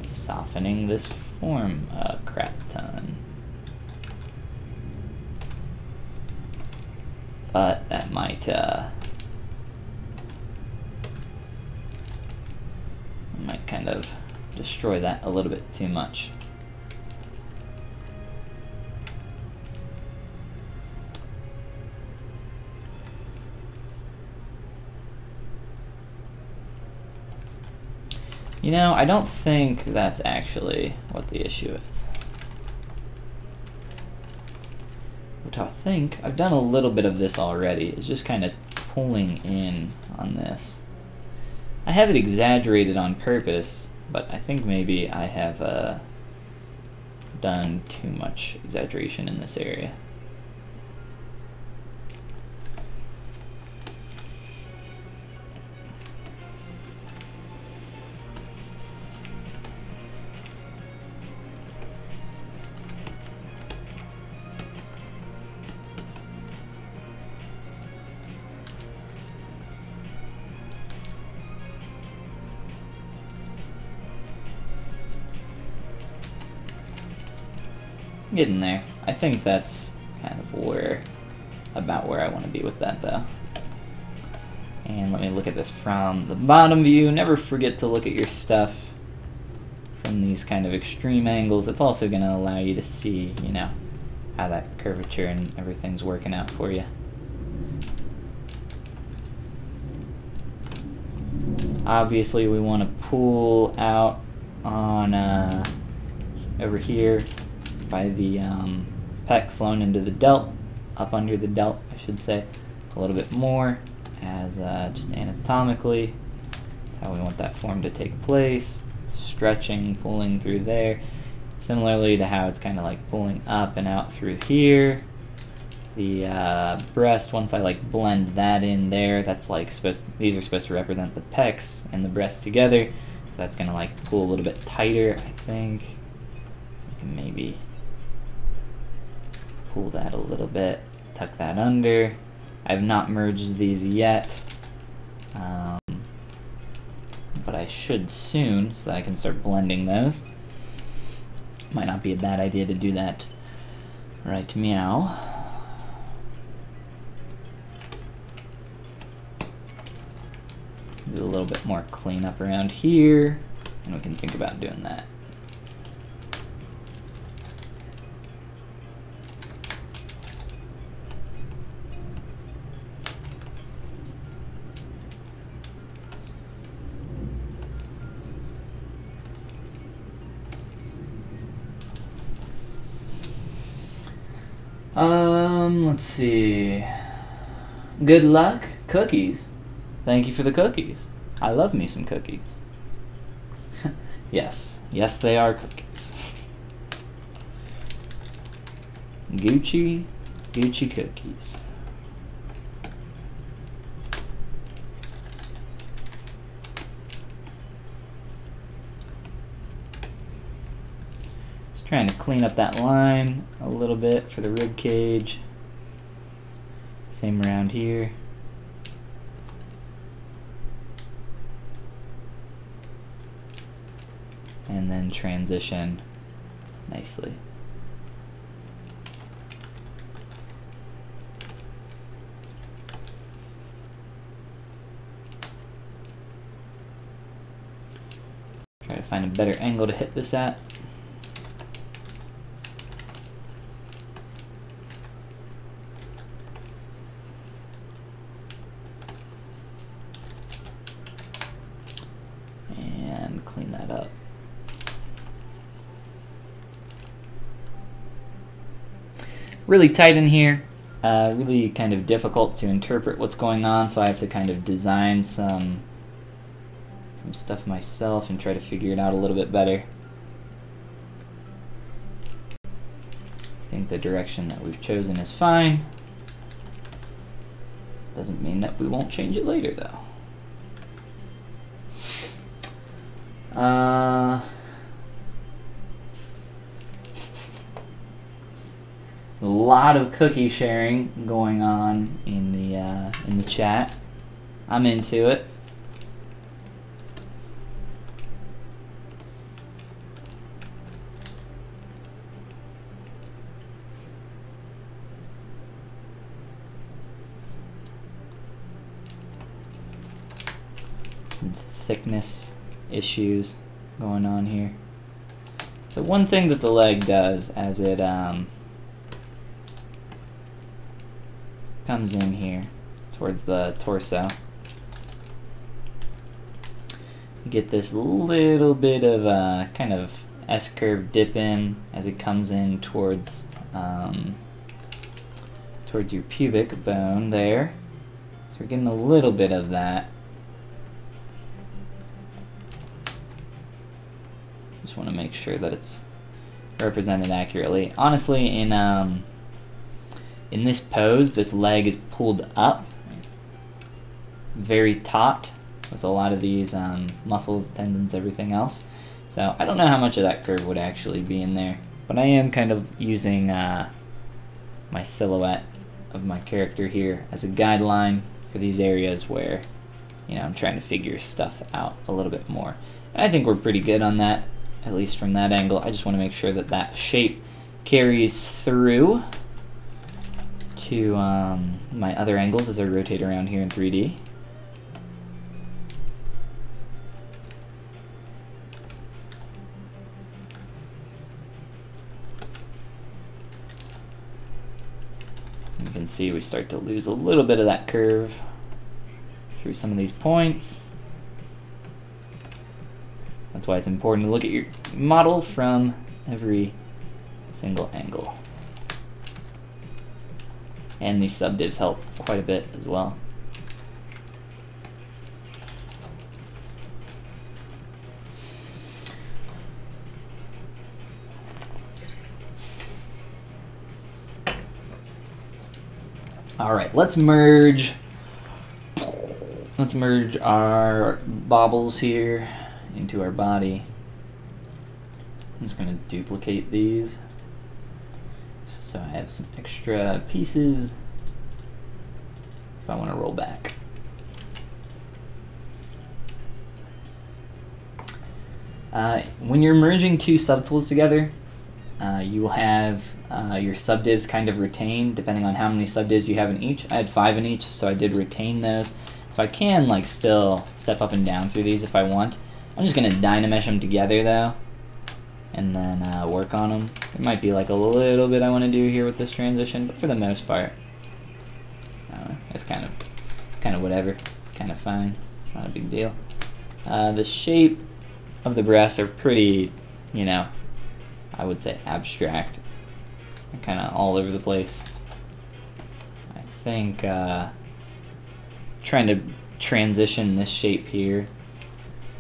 softening this form a crap ton. But that might kind of destroy that a little bit too much. You know, I don't think that's actually what the issue is. Which I think, I've done a little bit of this already, it's just kind of pulling in on this. I have it exaggerated on purpose, but I think maybe I have done too much exaggeration in this area. Getting there. I think that's kind of about where I want to be with that though. And let me look at this from the bottom view. Never forget to look at your stuff from these kind of extreme angles. It's also going to allow you to see, you know, how that curvature and everything's working out for you. Obviously we want to pull out on over here by the pec flowing into the delt, up under the delt I should say, a little bit more as just anatomically. That's how we want that form to take place. Stretching, pulling through there. Similarly to how it's kind of like pulling up and out through here. The breast, once I like blend that in there, that's like these are supposed to represent the pecs and the breast together. So that's gonna like pull a little bit tighter, I think. So you can maybe pull that a little bit, tuck that under. I have not merged these yet, but I should soon so that I can start blending those. Might not be a bad idea to do that right meow. Do a little bit more cleanup around here, and we can think about doing that. Let's see. Good luck, cookies. Thank you for the cookies. I love me some cookies. Yes, yes they are cookies. Gucci cookies. Just trying to clean up that line a little bit for the rib cage. Same around here. And then transition nicely. Try to find a better angle to hit this at. And clean that up. Really tight in here, really kind of difficult to interpret what's going on, so I have to kind of design some stuff myself and try to figure it out a little bit better. I think the direction that we've chosen is fine. Doesn't mean that we won't change it later though. A lot of cookie sharing going on in the chat. I'm into it. Some thickness issues going on here. So one thing that the leg does as it comes in here towards the torso, you get this little bit of a kind of S-curve dip in as it comes in towards your pubic bone there. So we're getting a little bit of that. Just want to make sure that it's represented accurately. Honestly, in this pose, this leg is pulled up, very taut, with a lot of these muscles, tendons, everything else. So I don't know how much of that curve would actually be in there, but I am kind of using my silhouette of my character here as a guideline for these areas where, you know, I'm trying to figure stuff out a little bit more. And I think we're pretty good on that, at least from that angle. I just want to make sure that that shape carries through to my other angles as I rotate around here in 3D. You can see we start to lose a little bit of that curve through some of these points. That's why it's important to look at your model from every single angle. And these subdivs help quite a bit as well. All right, let's merge our bobbles here into our body. I'm just going to duplicate these so I have some extra pieces if I want to roll back. When you're merging two subtools together, you will have your subdivs kind of retained depending on how many subdivs you have in each. I had 5 in each, so I did retain those. So I can like still step up and down through these if I want. I'm just going to Dynamesh them together though, and then work on them. There might be like a little bit I want to do here with this transition, but for the most part, it's kind of whatever. It's kind of fine. It's not a big deal. The shape of the breasts are pretty, you know, I would say abstract. They're kind of all over the place. I think trying to transition this shape here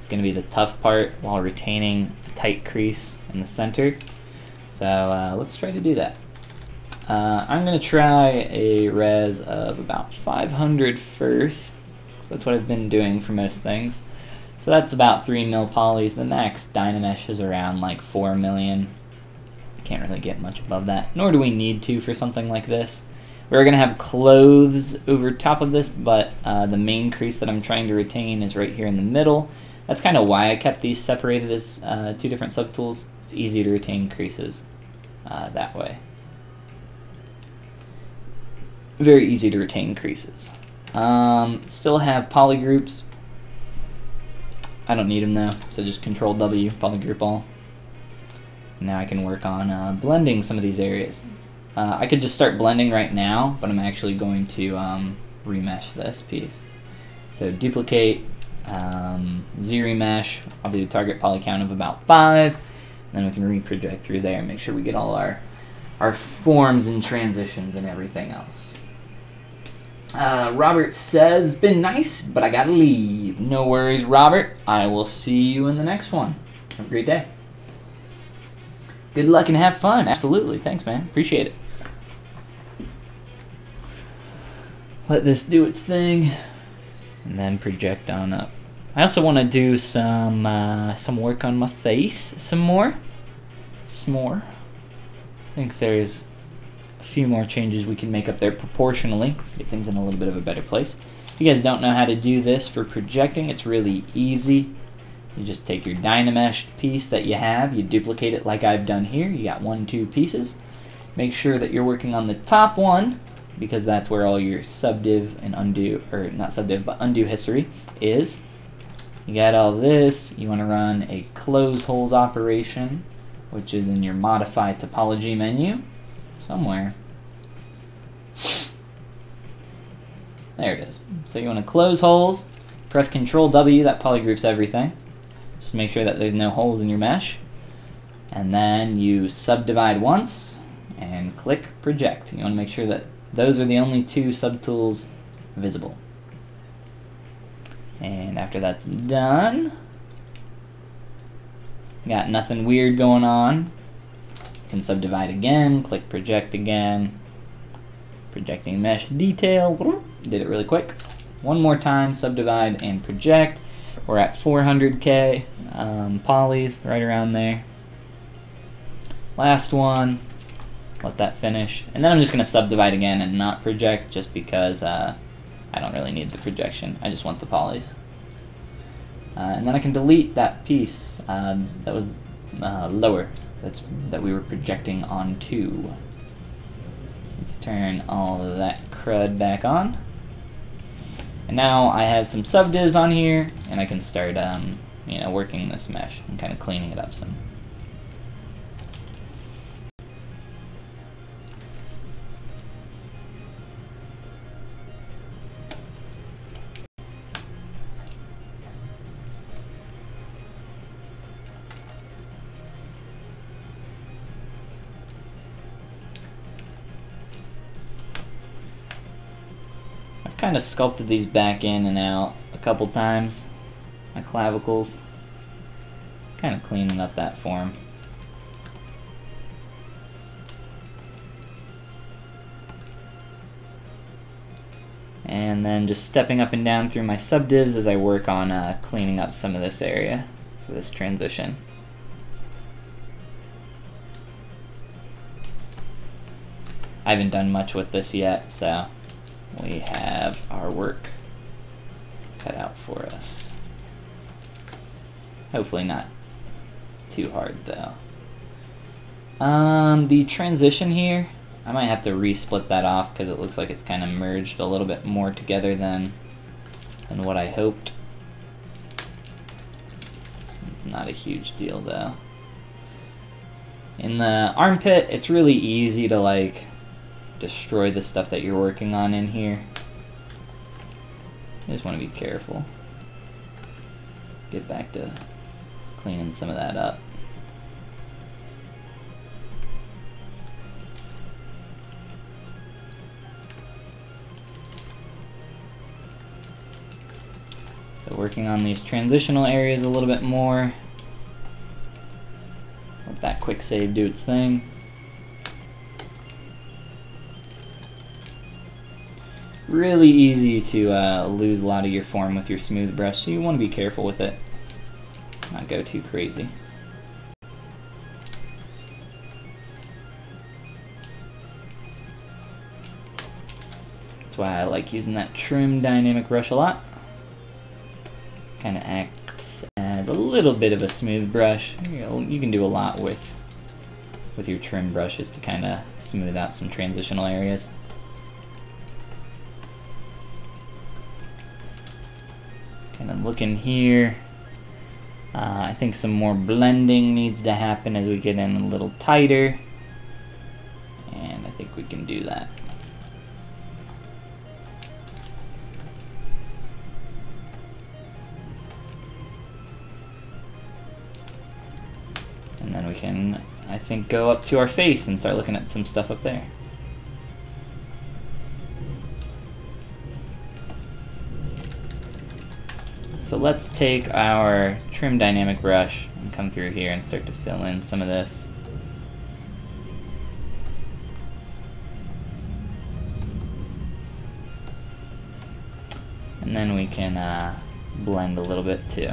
is going to be the tough part while retaining a tight crease in the center. So let's try to do that. I'm going to try a res of about 500 first, because that's what I've been doing for most things. So that's about 3 mil polys. The max Dynamesh is around like 4 million. Can't really get much above that, nor do we need to for something like this. We're going to have clothes over top of this, but the main crease that I'm trying to retain is right here in the middle. That's kind of why I kept these separated as 2 different subtools. It's easy to retain creases that way. Very easy to retain creases. Still have polygroups. I don't need them though, so just Control W, polygroup all. Now I can work on blending some of these areas. I could just start blending right now, but I'm actually going to remesh this piece. So duplicate, Z-remesh, I'll do a target poly count of about 5, then we can reproject through there and make sure we get all our forms and transitions and everything else. Robert says, been nice, but I gotta leave. No worries, Robert. I will see you in the next one. Have a great day. Good luck and have fun. Absolutely. Thanks, man. Appreciate it. Let this do its thing, and then project on up. I also want to do some work on my face. Some more. I think there's a few more changes we can make up there proportionally. Get things in a little bit of a better place. If you guys don't know how to do this for projecting, it's really easy. You just take your Dynamesh piece that you have, you duplicate it like I've done here. You got 1, 2 pieces. Make sure that you're working on the top one, because that's where all your subdiv and undo, or not subdiv, but undo history is. You got all this. You want to run a close holes operation, which is in your modify topology menu somewhere. There it is. So you want to close holes, press Control W, that polygroups everything. Just make sure that there's no holes in your mesh. And then you subdivide once and click project. You want to make sure that those are the only 2 subtools visible. And after that's done, got nothing weird going on. You can subdivide again, click project again. Projecting mesh detail. Did it really quick. One more time, subdivide and project. We're at 400K polys, right around there. Last one, let that finish. And then I'm just going to subdivide again and not project, just because I don't really need the projection. I just want the polys. And then I can delete that piece that was lower. that we were projecting onto. Let's turn all of that crud back on. And now I have some subdivs on here, and I can start you know, working this mesh and kind of cleaning it up some. Kind of sculpted these back in and out a couple times, my clavicles, kind of cleaning up that form. And then just stepping up and down through my subdivs as I work on cleaning up some of this area for this transition. I haven't done much with this yet, so we have our work cut out for us. Hopefully not too hard though. The transition here, I might have to re-split that off because it looks like it's kind of merged a little bit more together than what I hoped. It's not a huge deal though. In the armpit, it's really easy to like destroy the stuff that you're working on in here. You just want to be careful. Get back to cleaning some of that up. So working on these transitional areas a little bit more. Let that quick save do its thing. Really easy to lose a lot of your form with your smooth brush, so you want to be careful with it. Not go too crazy. That's why I like using that trim dynamic brush a lot. Kind of acts as a little bit of a smooth brush. You can do a lot with your trim brushes to kind of smooth out some transitional areas. Kind of looking here, I think some more blending needs to happen as we get in a little tighter, and I think we can do that. And then we can, I think, go up to our face and start looking at some stuff up there. So let's take our trim dynamic brush and come through here and start to fill in some of this. And then we can blend a little bit too.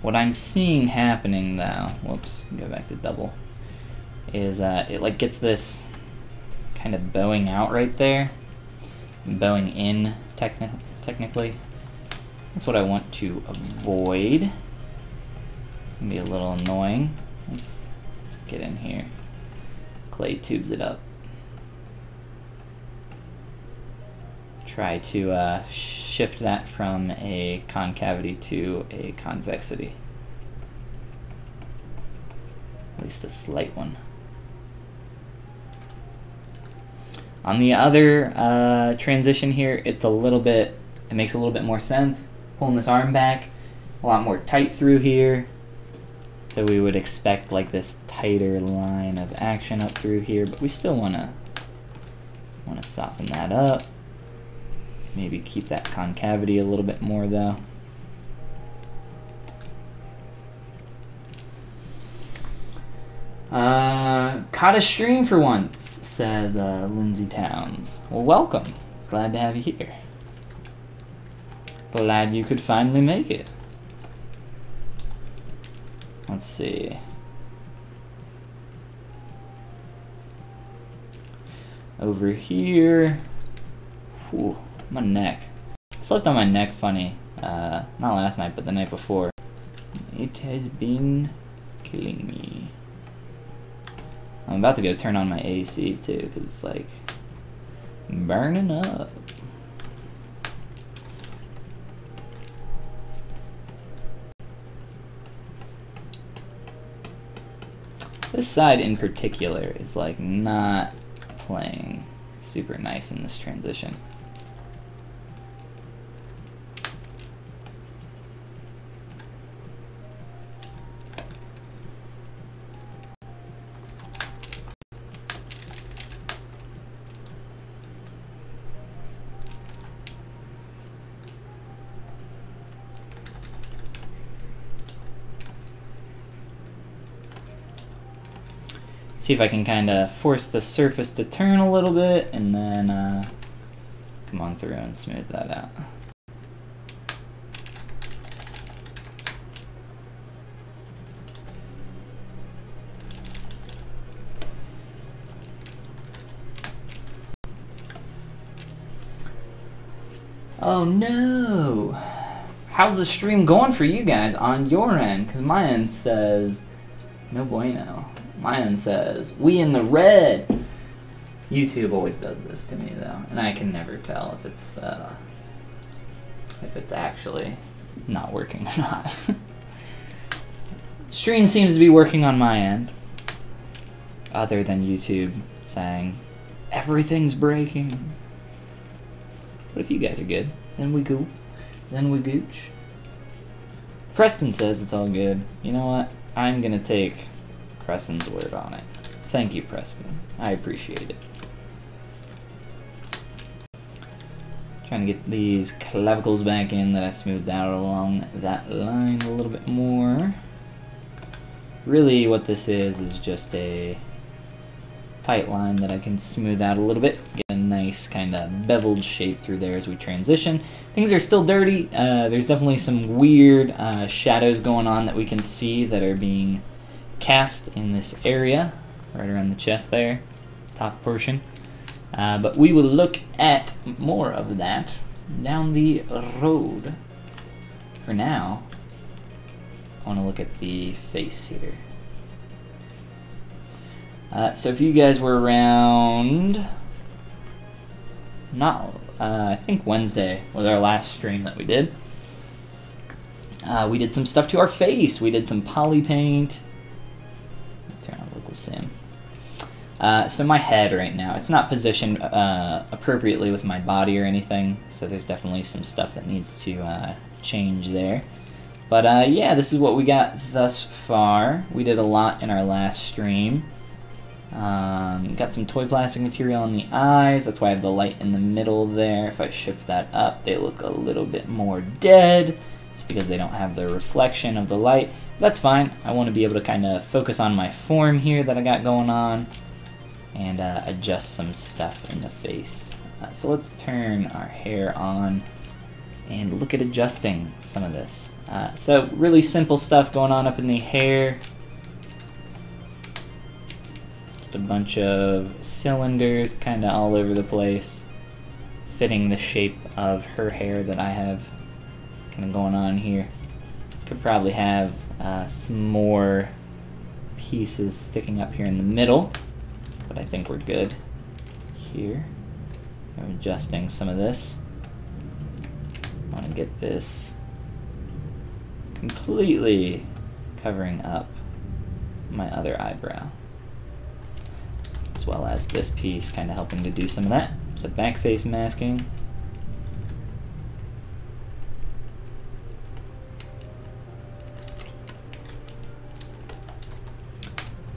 What I'm seeing happening though, whoops, go back to double, is it like gets this kind of bowing out right there, bowing in technically. That's what I want to avoid. Can be a little annoying. Let's get in here. Clay tubes it up. Try to shift that from a concavity to a convexity. At least a slight one. On the other transition here, it makes a little bit more sense. Pulling this arm back, a lot more tight through here. So we would expect like this tighter line of action up through here, but we still wanna soften that up. Maybe keep that concavity a little bit more though. Caught a stream for once, says Lindsay Towns. Well, welcome. Glad to have you here. Glad you could finally make it. Let's see. Over here. Whew, my neck. I slept on my neck funny Not last night, but the night before. It has been killing me. I'm about to go turn on my AC too, because it's like burning up. This side in particular is like not playing super nice in this transition. See if I can kind of force the surface to turn a little bit and then come on through and smooth that out. Oh no! How's the stream going for you guys on your end? Because my end says no bueno. My end says, we in the red. YouTube always does this to me though, and I can never tell if it's actually not working or not. Stream seems to be working on my end, other than YouTube saying, everything's breaking. But if you guys are good, then we go. Then we gooch. Preston says it's all good. You know what? I'm gonna take Preston's word on it. Thank you, Preston. I appreciate it. Trying to get these clavicles back in that I smoothed out along that line a little bit more. Really what this is just a tight line that I can smooth out a little bit. Get a nice kind of beveled shape through there as we transition. Things are still dirty. There's definitely some weird shadows going on that we can see that are being cast in this area, right around the chest there, top portion. But we will look at more of that down the road. For now, I want to look at the face here. So if you guys were around, I think Wednesday was our last stream that we did. We did some stuff to our face. We did some poly paint. Turn on local sim. So my head right now, it's not positioned appropriately with my body or anything, so there's definitely some stuff that needs to change there. But yeah, this is what we got thus far. We did a lot in our last stream. Got some toy plastic material on the eyes, that's why I have the light in the middle there. If I shift that up, they look a little bit more dead, just because they don't have the reflection of the light. That's fine. I want to be able to kind of focus on my form here that I got going on and adjust some stuff in the face. So let's turn our hair on and look at adjusting some of this. So really simple stuff going on up in the hair. Just a bunch of cylinders kind of all over the place, fitting the shape of her hair that I have kind of going on here. Could probably have some more pieces sticking up here in the middle, but I think we're good here. I'm adjusting some of this. I want to get this completely covering up my other eyebrow, as well as this piece kind of helping to do some of that. So back face masking.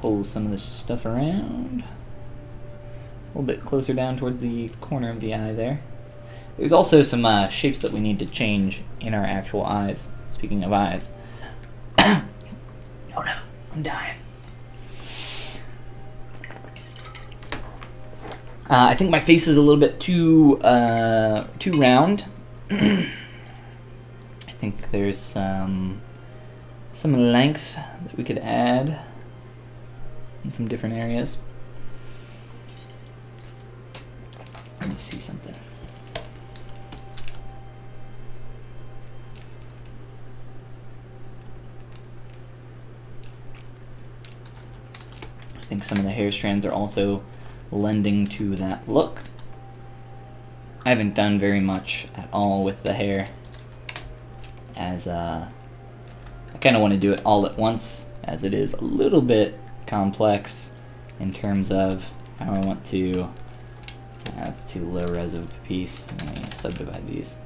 Pull some of this stuff around. A little bit closer down towards the corner of the eye there. There's also some shapes that we need to change in our actual eyes. Speaking of eyes. Oh no, I'm dying. I think my face is a little bit too round. I think there's some length that we could add in some different areas. Let me see something. think some of the hair strands are also lending to that look. I haven't done very much at all with the hair, as I kind of want to do it all at once, as it is a little bit complex in terms of how I want to. That's too low res of a piece. Let me subdivide these.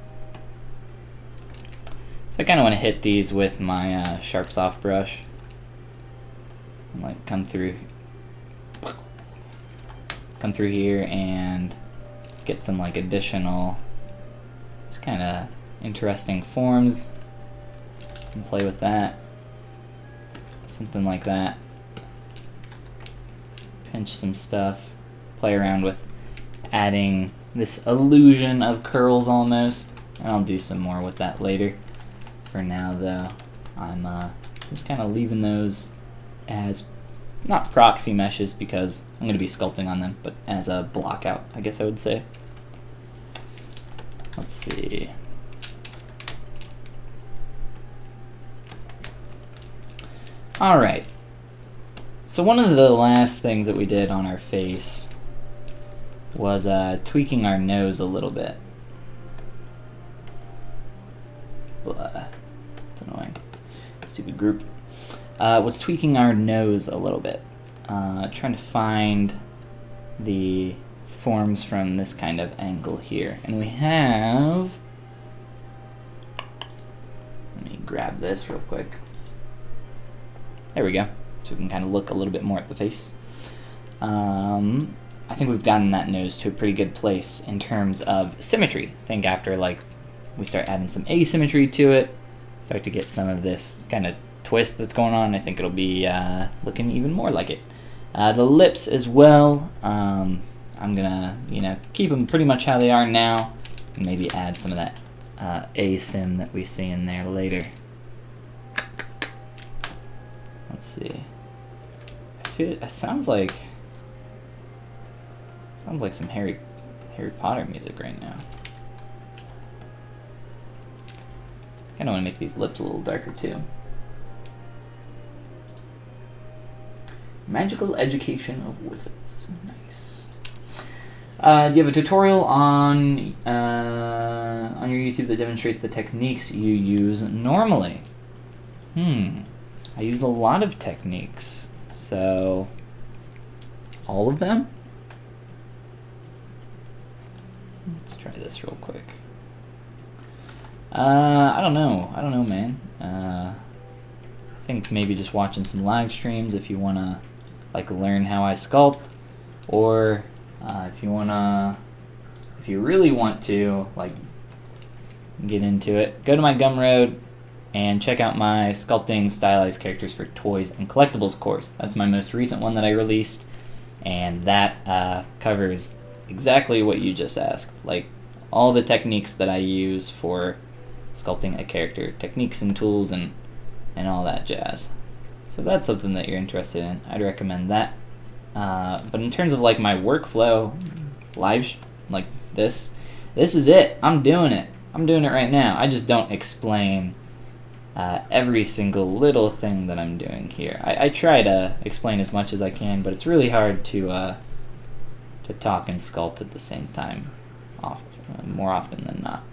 So I kind of want to hit these with my sharp soft brush, and like come through here and get some like additional, just kind of interesting forms, and play with that, something like that. Pinch some stuff, play around with adding this illusion of curls almost, and I'll do some more with that later. For now though, I'm just kind of leaving those as not proxy meshes because I'm going to be sculpting on them, but as a block out, I guess I would say. Let's see. Alright, so one of the last things that we did on our face was tweaking our nose a little bit. It's annoying. Stupid group. Was tweaking our nose a little bit. Trying to find the forms from this kind of angle here. And we have... Let me grab this real quick. There we go. So we can kind of look a little bit more at the face. I think we've gotten that nose to a pretty good place in terms of symmetry. I think after like we start adding some asymmetry to it, start to get some of this kind of twist that's going on, I think it'll be looking even more like it. The lips as well, I'm gonna, keep them pretty much how they are now, and maybe add some of that asym that we see in there later. Let's see. It sounds like some Harry Potter music right now. Kind of want to make these lips a little darker too. Magical Education of Wizards. Nice. Do you have a tutorial on your YouTube that demonstrates the techniques you use normally? I use a lot of techniques. So, all of them? Let's try this real quick. I don't know, man. I think maybe just watching some live streams if you wanna like learn how I sculpt, or if you really want to like get into it, go to my Gumroad and check out my Sculpting Stylized Characters for Toys and Collectibles course. That's my most recent one that I released, and that covers exactly what you just asked, like all the techniques that I use for sculpting a character, techniques and tools and all that jazz. So if that's something that you're interested in, I'd recommend that. But in terms of like my workflow, like this is it. I'm doing it right now. I just don't explain every single little thing that I'm doing here. I try to explain as much as I can, but it's really hard to talk and sculpt at the same time, more often than not.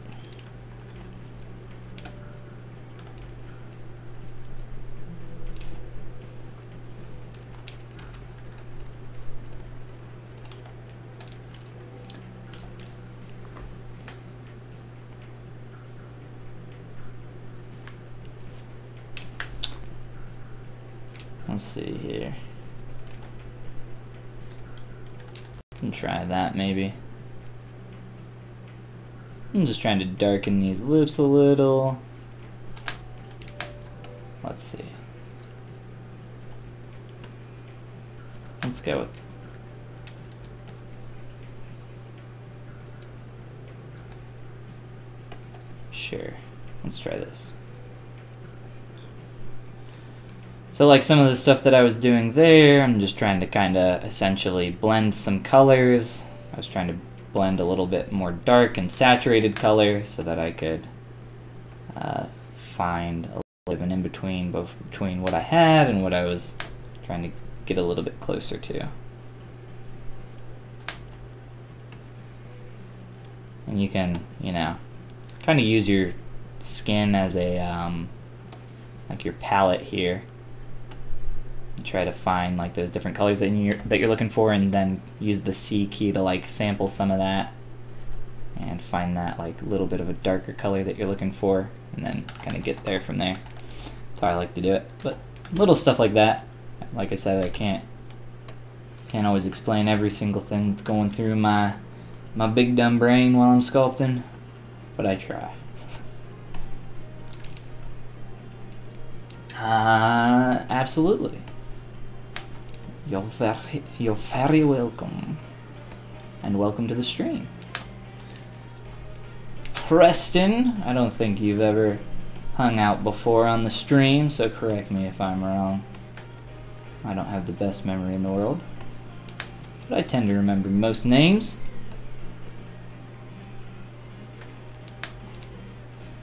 Let's see here. Can try that maybe. I'm just trying to darken these lips a little. Let's see. Let's go with. Sure. Let's try this. So like some of the stuff that I was doing there, I'm just trying to kind of essentially blend some colors. I was trying to blend a little bit more dark and saturated color so that I could find a little bit of an in-between, both between what I had and what I was trying to get a little bit closer to. And you can, you know, kind of use your skin as a, like your palette here. And try to find like those different colors that you're looking for, and then use the C key to like sample some of that and find that like little bit of a darker color that you're looking for, and then kind of get there from there. That's how I like to do it. But little stuff like that, like I said, I can't always explain every single thing that's going through my big dumb brain while I'm sculpting, but I try. Absolutely. You're very welcome, and welcome to the stream. Preston, I don't think you've ever hung out before on the stream, so correct me if I'm wrong. I don't have the best memory in the world, but I tend to remember most names.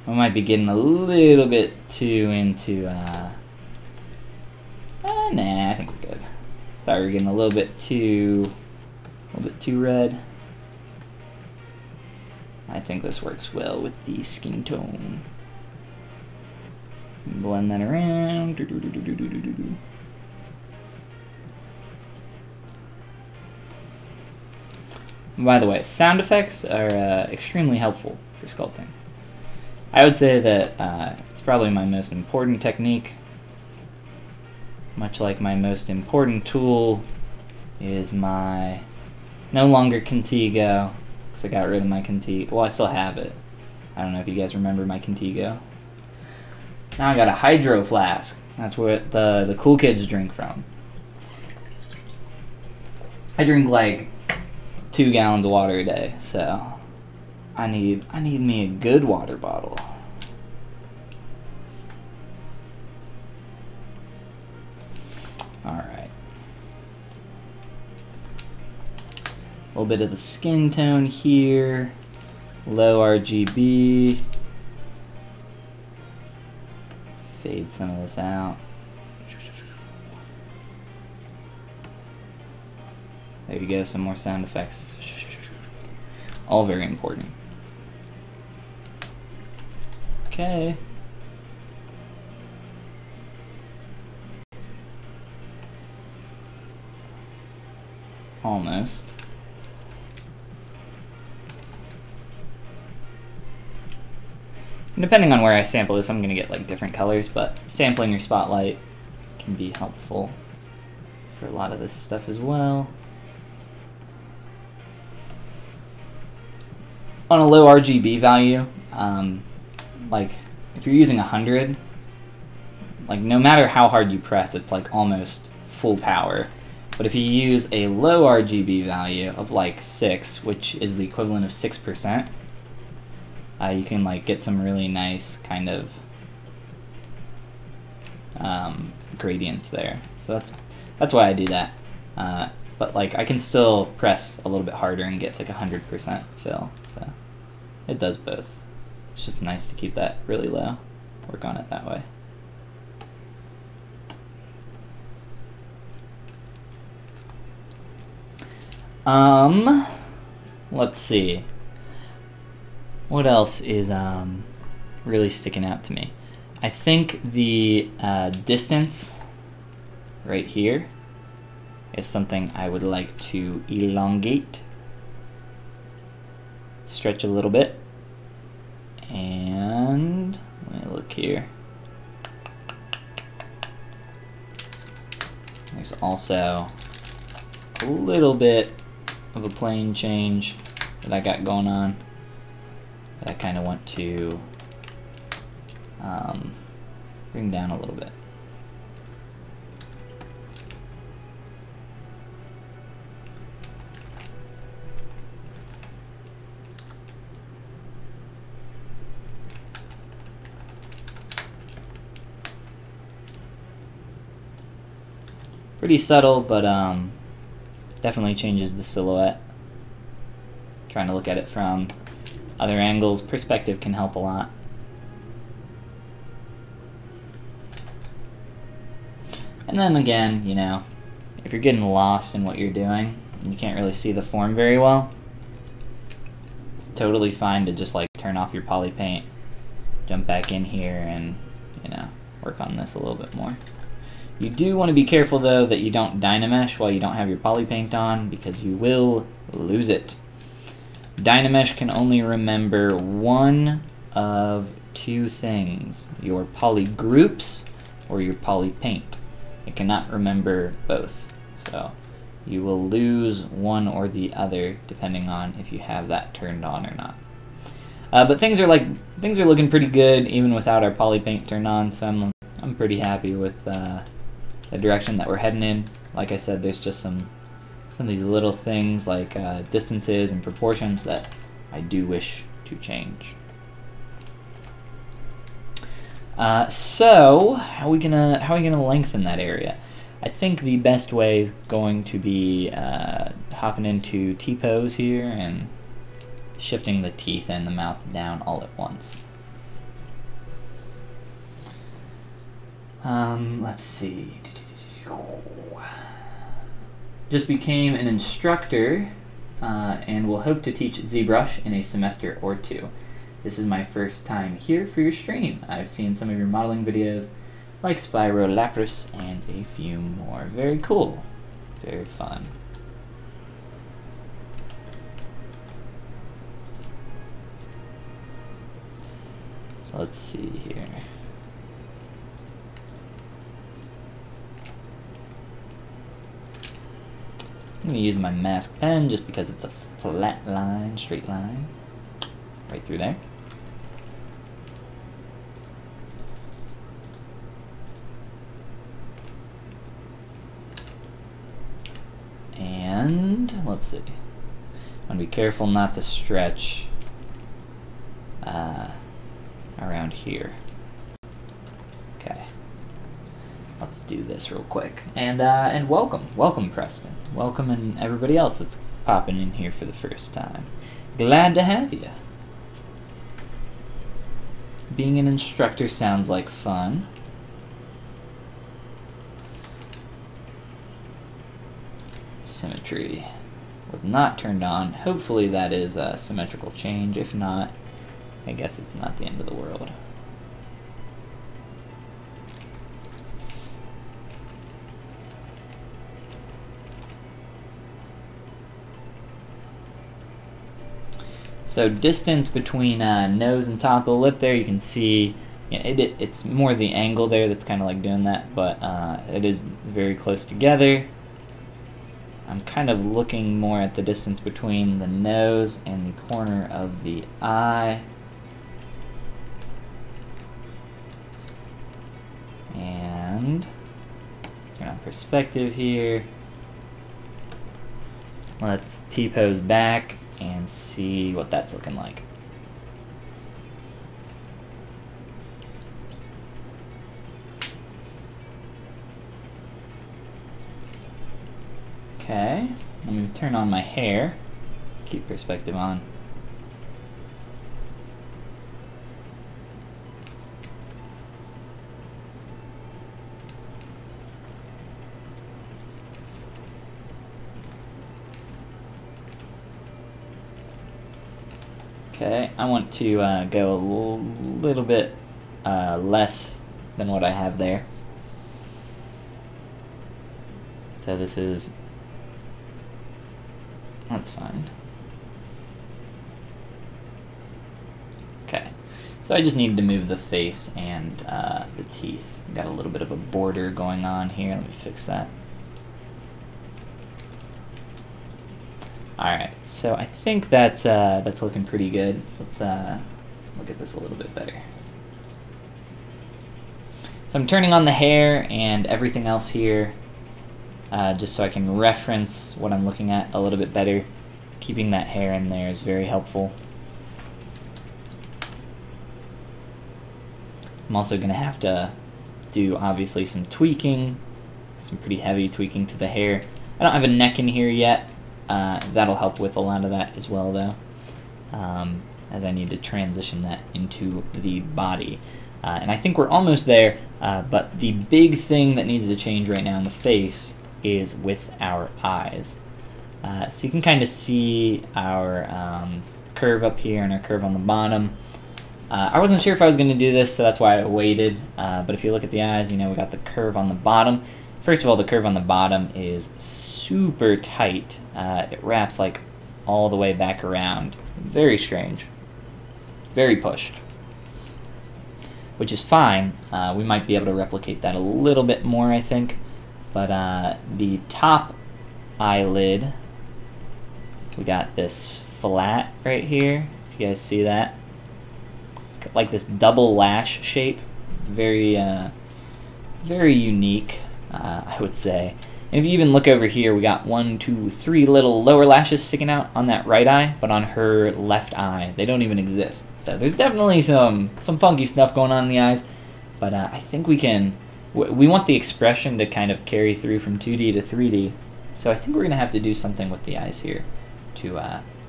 I might be getting a little bit too into, nah, I think we're good. Thought we were getting a little bit too red. I think this works well with the skin tone. Blend that around. By the way, sound effects are extremely helpful for sculpting. I would say that it's probably my most important technique. Much like my most important tool is my no longer Contigo, because I got rid of my Contigo. Well, I still have it. I don't know if you guys remember my Contigo. Now I got a hydro flask. That's what the cool kids drink from. I drink like 2 gallons of water a day, so I need me a good water bottle. Alright. A little bit of the skin tone here. Low RGB. Fade some of this out. There you go, some more sound effects. All very important. Okay. Almost. And depending on where I sample this, I'm going to get like different colors, but sampling your spotlight can be helpful for a lot of this stuff as well. On a low RGB value, like if you're using 100, like no matter how hard you press, it's like almost full power. But if you use a low RGB value of like 6, which is the equivalent of 6%, you can like get some really nice kind of gradients there. So that's why I do that. But like I can still press a little bit harder and get like 100% fill. So it does both. It's just nice to keep that really low. Work on it that way. Let's see. What else is really sticking out to me? I think the distance right here is something I would like to elongate. Stretch a little bit. And let me look here. There's also a little bit of a plane change that I got going on that I kind of want to bring down a little bit. Pretty subtle, but definitely changes the silhouette. Trying to look at it from other angles, perspective can help a lot. And then again, you know, if you're getting lost in what you're doing and you can't really see the form very well, it's totally fine to just like turn off your poly paint, jump back in here, and work on this a little bit more. You do want to be careful though that you don't Dynamesh while you don't have your poly paint on, because you will lose it. Dynamesh can only remember one of two things: your poly groups or your poly paint. It cannot remember both, so you will lose one or the other depending on if you have that turned on or not. But things are looking pretty good even without our poly paint turned on, so I'm pretty happy with the direction that we're heading in. Like I said, there's just some of these little things like distances and proportions that I do wish to change. So how are we gonna lengthen that area? I think the best way is going to be hopping into T-pose here and shifting the teeth and the mouth down all at once. Let's see. Just became an instructor and will hope to teach ZBrush in a semester or two. This is my first time here for your stream. I've seen some of your modeling videos, like Spyro Lapras and a few more. Very cool. Very fun. So let's see here. I'm going to use my mask pen just because it's a flat line, straight line, right through there. And let's see. I'm going to be careful not to stretch around here. Okay. Let's do this real quick. And welcome Preston. Welcome, and everybody else that's popping in here for the first time. Glad to have you. Being an instructor sounds like fun. Symmetry was not turned on. Hopefully that is a symmetrical change. If not, I guess it's not the end of the world. So distance between nose and top of the lip there, you can see it's more the angle there that's kind of like doing that, but it is very close together. I'm kind of looking more at the distance between the nose and the corner of the eye. And turn on perspective here. Let's T-pose back and see what that's looking like. Okay, let me turn on my hair, keep perspective on. Okay, I want to go a little bit less than what I have there. So this is, that's fine. Okay, so I just needed to move the face and the teeth. Got a little bit of a border going on here. Let me fix that. Alright, so I think that's looking pretty good. Let's look at this a little bit better. So I'm turning on the hair and everything else here, just so I can reference what I'm looking at a little bit better. Keeping that hair in there is very helpful. I'm also going to have to do, obviously, some tweaking, some pretty heavy tweaking to the hair. I don't have a neck in here yet. That'll help with a lot of that as well, though, as I need to transition that into the body. And I think we're almost there, but the big thing that needs to change right now in the face is with our eyes. So you can kind of see our curve up here and our curve on the bottom. I wasn't sure if I was going to do this, so that's why I waited. But if you look at the eyes, you know, we got the curve on the bottom. First of all, the curve on the bottom is super tight. It wraps like all the way back around. Very strange. Very pushed. Which is fine. We might be able to replicate that a little bit more, I think. But the top eyelid, we got this flat right here. If you guys see that. It's got like this double lash shape. Very, very unique, I would say. And if you even look over here, we got 1, 2, 3 little lower lashes sticking out on that right eye, but on her left eye, they don't even exist. So there's definitely some funky stuff going on in the eyes, but I think we can, we want the expression to kind of carry through from 2D to 3D, so I think we're going to have to do something with the eyes here to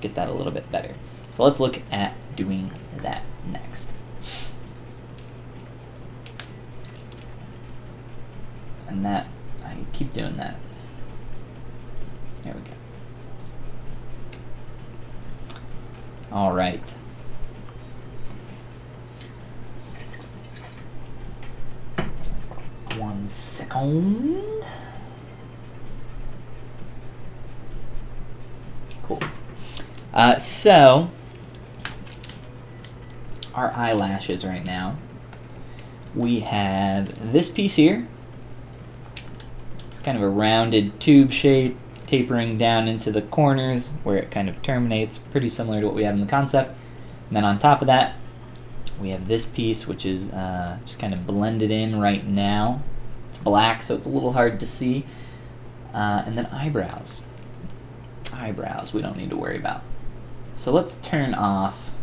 get that a little bit better. So let's look at doing that next. And that, I keep doing that. There we go. All right. One second. Cool. So, our eyelashes right now. We have this piece here. Kind of a rounded tube shape, tapering down into the corners where it kind of terminates, pretty similar to what we have in the concept. And then on top of that, we have this piece, which is just kind of blended in right now. It's black, so it's a little hard to see. And then eyebrows. Eyebrows we don't need to worry about. So let's turn off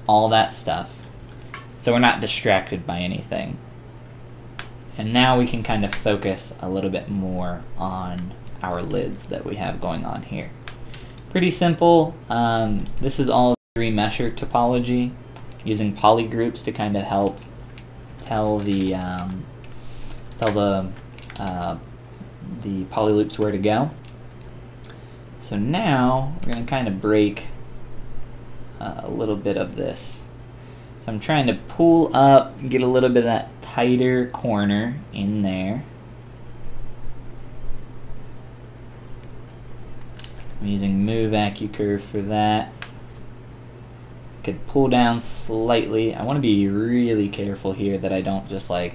all that stuff so we're not distracted by anything. And now we can kind of focus a little bit more on our lids that we have going on here. Pretty simple. This is all remesher topology, using polygroups to kind of help tell the polyloops where to go. So now we're going to kind of break a little bit of this. So I'm trying to pull up, get a little bit of that tighter corner in there. I'm using Move AccuCurve for that. Could pull down slightly. I want to be really careful here that I don't just like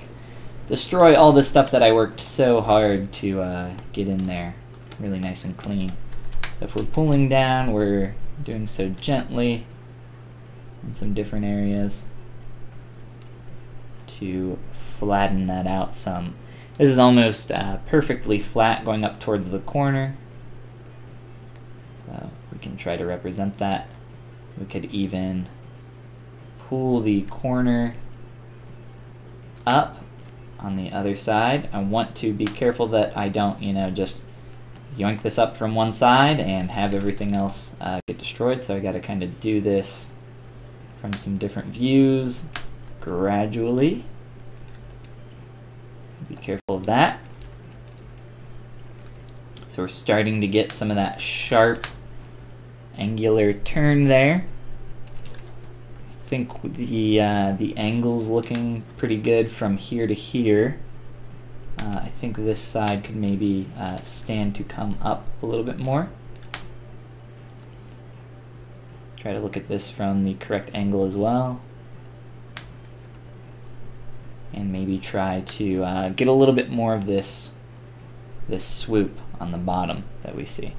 destroy all the stuff that I worked so hard to get in there. Really nice and clean. So if we're pulling down, we're doing so gently in some different areas to flatten that out some. This is almost perfectly flat going up towards the corner. So we can try to represent that. We could even pull the corner up on the other side. I want to be careful that I don't, you know, just yoink this up from one side and have everything else get destroyed. So I got to kind of do this from some different views gradually. Be careful of that. So we're starting to get some of that sharp angular turn there. I think the angle's looking pretty good from here to here. I think this side could maybe stand to come up a little bit more. Try to look at this from the correct angle as well. And maybe try to get a little bit more of this swoop on the bottom that we see.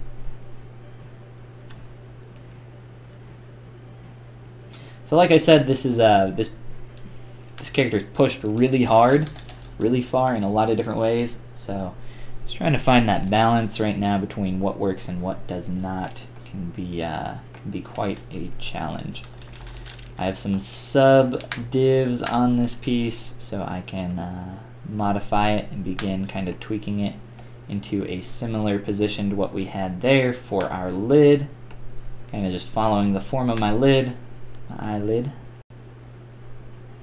So like I said, this is this character is pushed really hard, really far in a lot of different ways. So just trying to find that balance right now between what works and what does not can be quite a challenge. I have some sub divs on this piece, so I can modify it and begin kind of tweaking it into a similar position to what we had there for our lid. Kind of just following the form of my lid, my eyelid.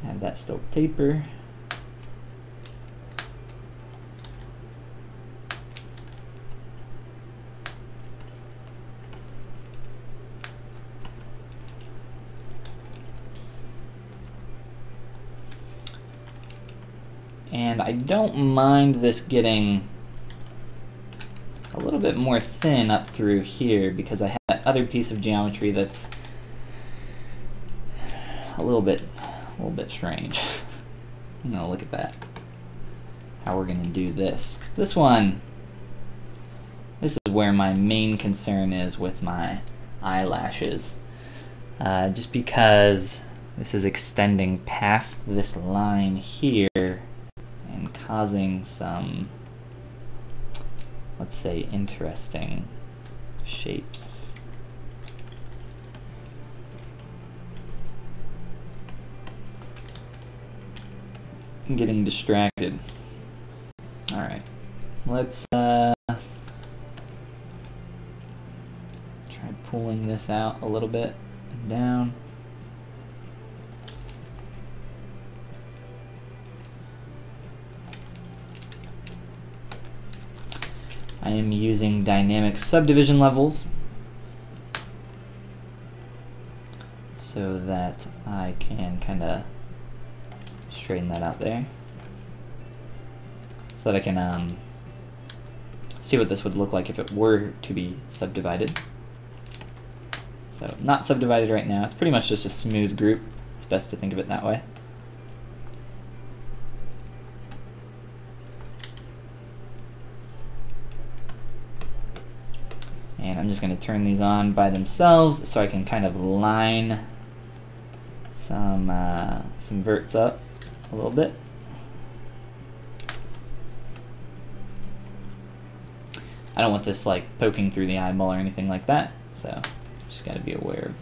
Have that still taper. And I don't mind this getting a little bit more thin up through here because I have that other piece of geometry that's a little bit strange. You know, look at that. How we're gonna do this. This is where my main concern is with my eyelashes. Just because this is extending past this line here and causing some, let's say, interesting shapes. I'm getting distracted. All right, let's try pulling this out a little bit and down. I am using dynamic subdivision levels so that I can kind of straighten that out there, so that I can see what this would look like if it were to be subdivided. So not subdivided right now, it's pretty much just a smooth group. It's best to think of it that way. And I'm just going to turn these on by themselves so I can kind of line some verts up a little bit. I don't want this like poking through the eyeball or anything like that, so just got to be aware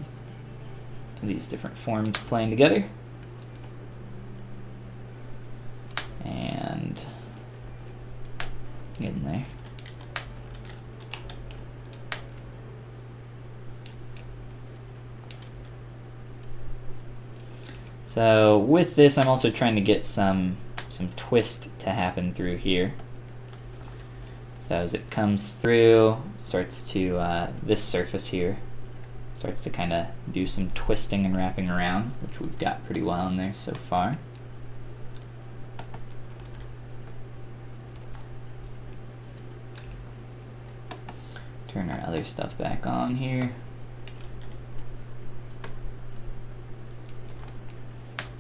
of these different forms playing together. And getting there. So with this, I'm also trying to get some twist to happen through here. So as it comes through, it starts to, this surface here, starts to kind of do some twisting and wrapping around, which we've got pretty well in there so far. Turn our other stuff back on here.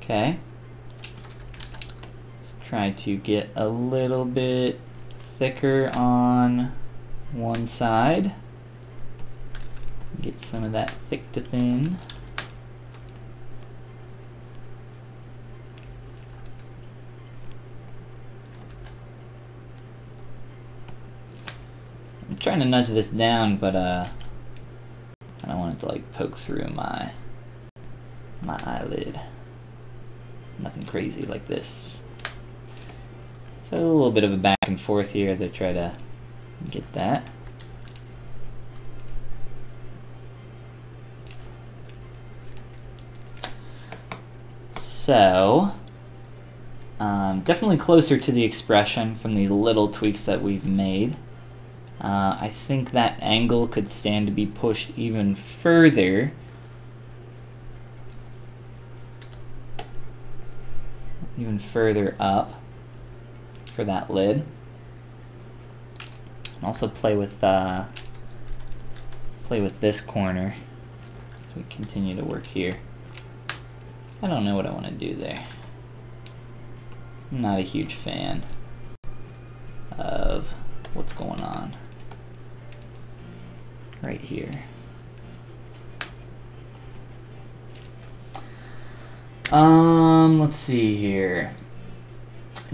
Okay, let's try to get a little bit thicker on one side. Get some of that thick to thin. I'm trying to nudge this down, but I don't want it to like poke through my eyelid. Nothing crazy like this. So a little bit of a back and forth here as I try to get that. So, definitely closer to the expression from these little tweaks that we've made. I think that angle could stand to be pushed even further. Even further up for that lid. And also play with this corner as we continue to work here. So I don't know what I want to do there. I'm not a huge fan of what's going on right here. Let's see here.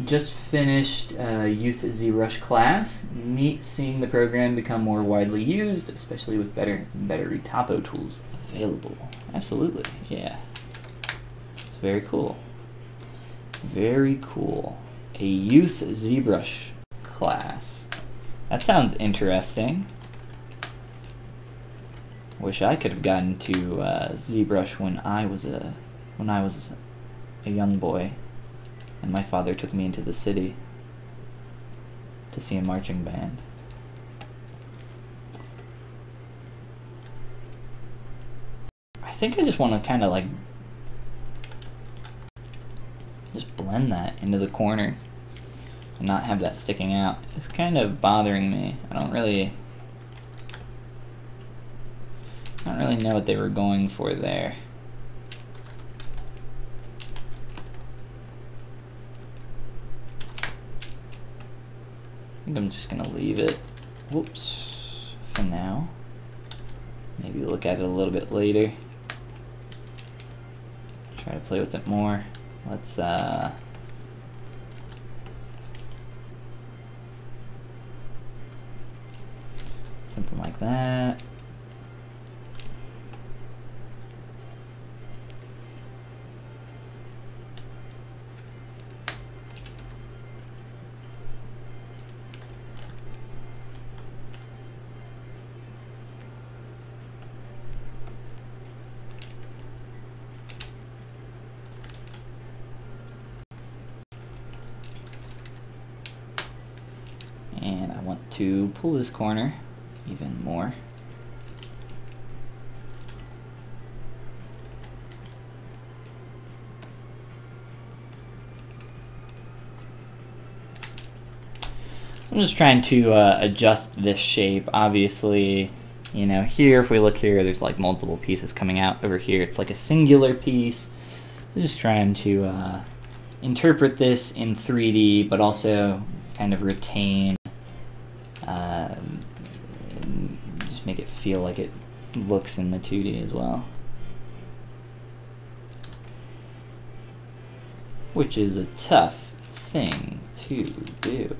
Just finished Youth ZBrush class. Neat seeing the program become more widely used, especially with better retopo tools available. Absolutely, yeah. It's very cool. Very cool. A Youth ZBrush class. That sounds interesting. Wish I could have gotten to ZBrush when I was a young boy, and my father took me into the city to see a marching band. I think I just want to kind of like just blend that into the corner and not have that sticking out is kind of bothering me. I don't really know what they were going for there. I think I'm just gonna leave it, whoops, for now. Maybe look at it a little bit later. Try to play with it more. Let's something like that. And I want to pull this corner even more. I'm just trying to adjust this shape. Obviously, you know, here, if we look here, there's like multiple pieces coming out. Over here, it's like a singular piece. So just trying to interpret this in 3D, but also kind of retain, just make it feel like it looks in the 2D as well. Which is a tough thing to do.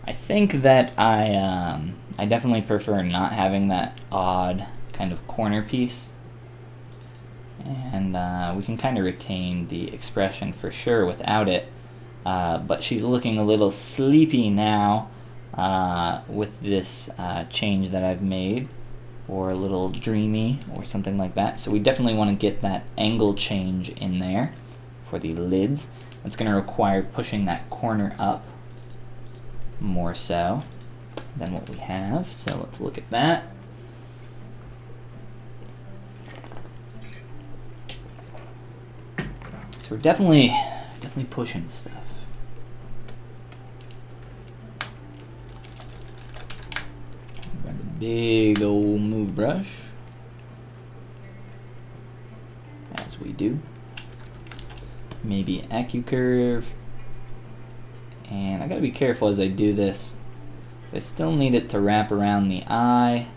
I think that I definitely prefer not having that odd kind of corner piece, and we can kind of retain the expression for sure without it, but she's looking a little sleepy now with this change that I've made, or a little dreamy or something like that. So we definitely want to get that angle change in there for the lids. That's going to require pushing that corner up more so than what we have. So let's look at that. So we're definitely pushing stuff. Grab a big old move brush, as we do. Maybe AccuCurve. And I gotta be careful as I do this. I still need it to wrap around the eye.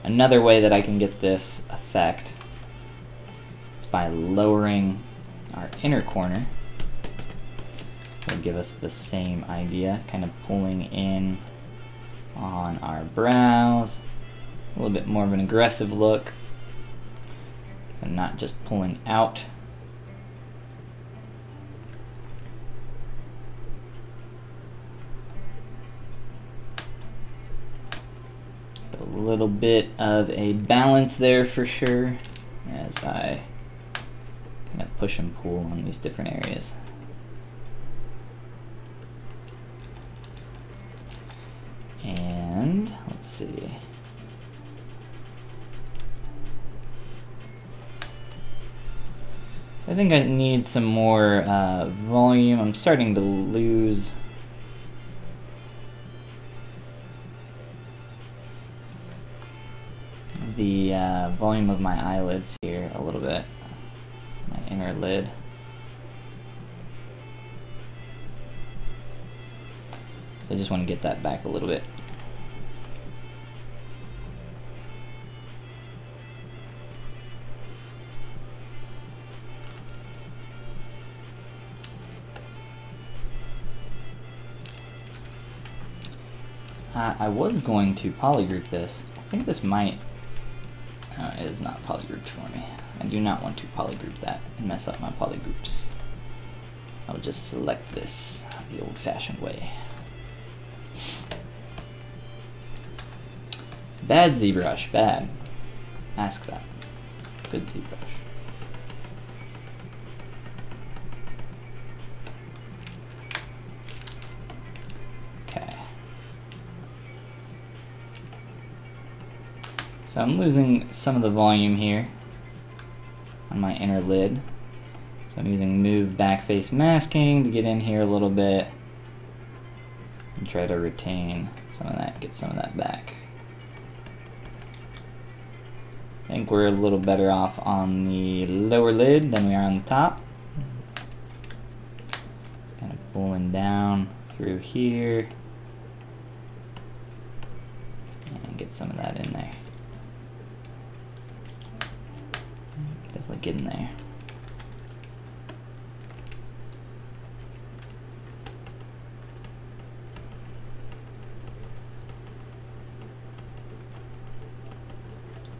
Another way that I can get this effect is by lowering our inner corner. It'll give us the same idea, kind of pulling in on our brows, a little bit more of an aggressive look, so not just pulling out. So a little bit of a balance there for sure, as I kind of push and pull on these different areas. And let's see. So I think I need some more volume. I'm starting to lose the volume of my eyelids here a little bit, my inner lid. So I just want to get that back a little bit. I was going to polygroup this. I think this might, it is not polygrouped for me. I do not want to polygroup that and mess up my polygroups. I'll just select this the old-fashioned way. Bad ZBrush, bad. Ask that. Good ZBrush. Okay. So I'm losing some of the volume here on my inner lid. So I'm using move backface masking to get in here a little bit and try to retain some of that, get some of that back. I think we're a little better off on the lower lid than we are on the top. Just kind of pulling down through here and get some of that in there. Definitely getting there.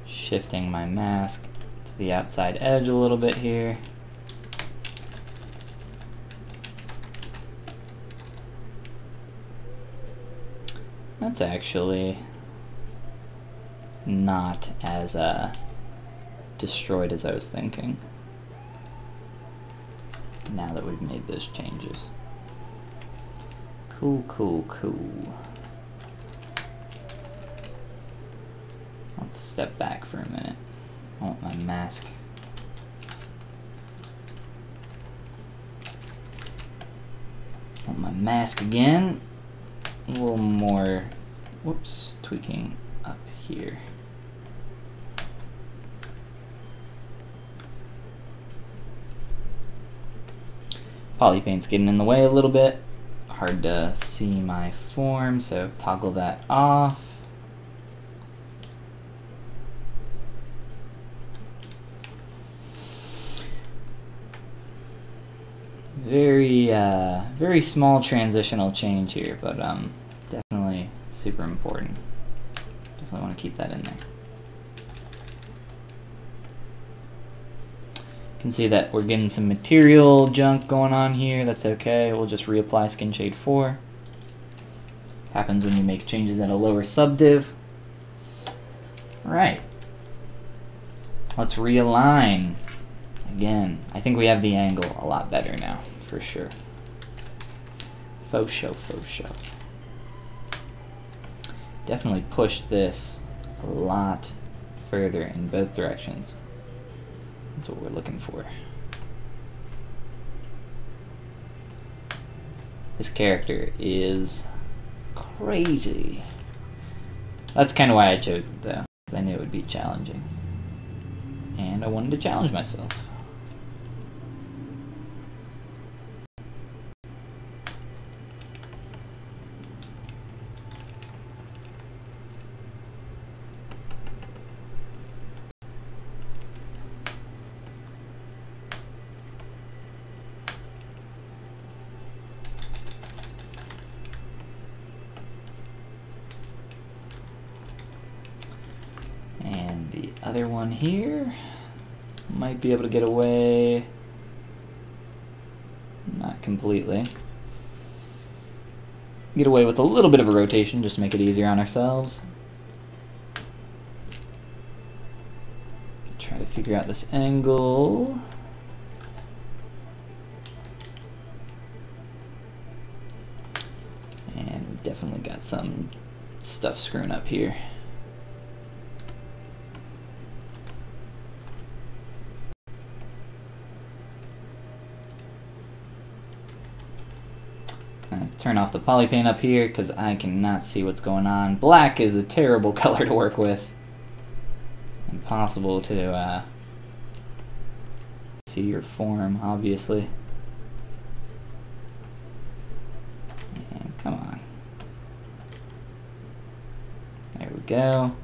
Shifting my mask to the outside edge a little bit here. That's actually not as destroyed as I was thinking, now that we've made those changes. Cool, cool, cool. Let's step back for a minute. I want my mask. I want my mask again. A little more, whoops, tweaking up here. Polypaint's getting in the way a little bit. Hard to see my form, so toggle that off. Very small transitional change here, but definitely super important. Definitely want to keep that in there. You can see that we're getting some material junk going on here. That's okay. We'll just reapply Skin Shade 4. Happens when you make changes at a lower subdiv. All right. Let's realign. Again, I think we have the angle a lot better now, for sure. Faux show, faux show. Definitely push this a lot further in both directions. That's what we're looking for. This character is crazy. That's kind of why I chose it though, because I knew it would be challenging. And I wanted to challenge myself. Other one here might be able to get away, not completely. Get away with a little bit of a rotation just to make it easier on ourselves. Try to figure out this angle. And we definitely got some stuff screwing up here. Turn off the polypaint up here because I cannot see what's going on. Black is a terrible color to work with. Impossible to see your form, obviously. And come on. There we go.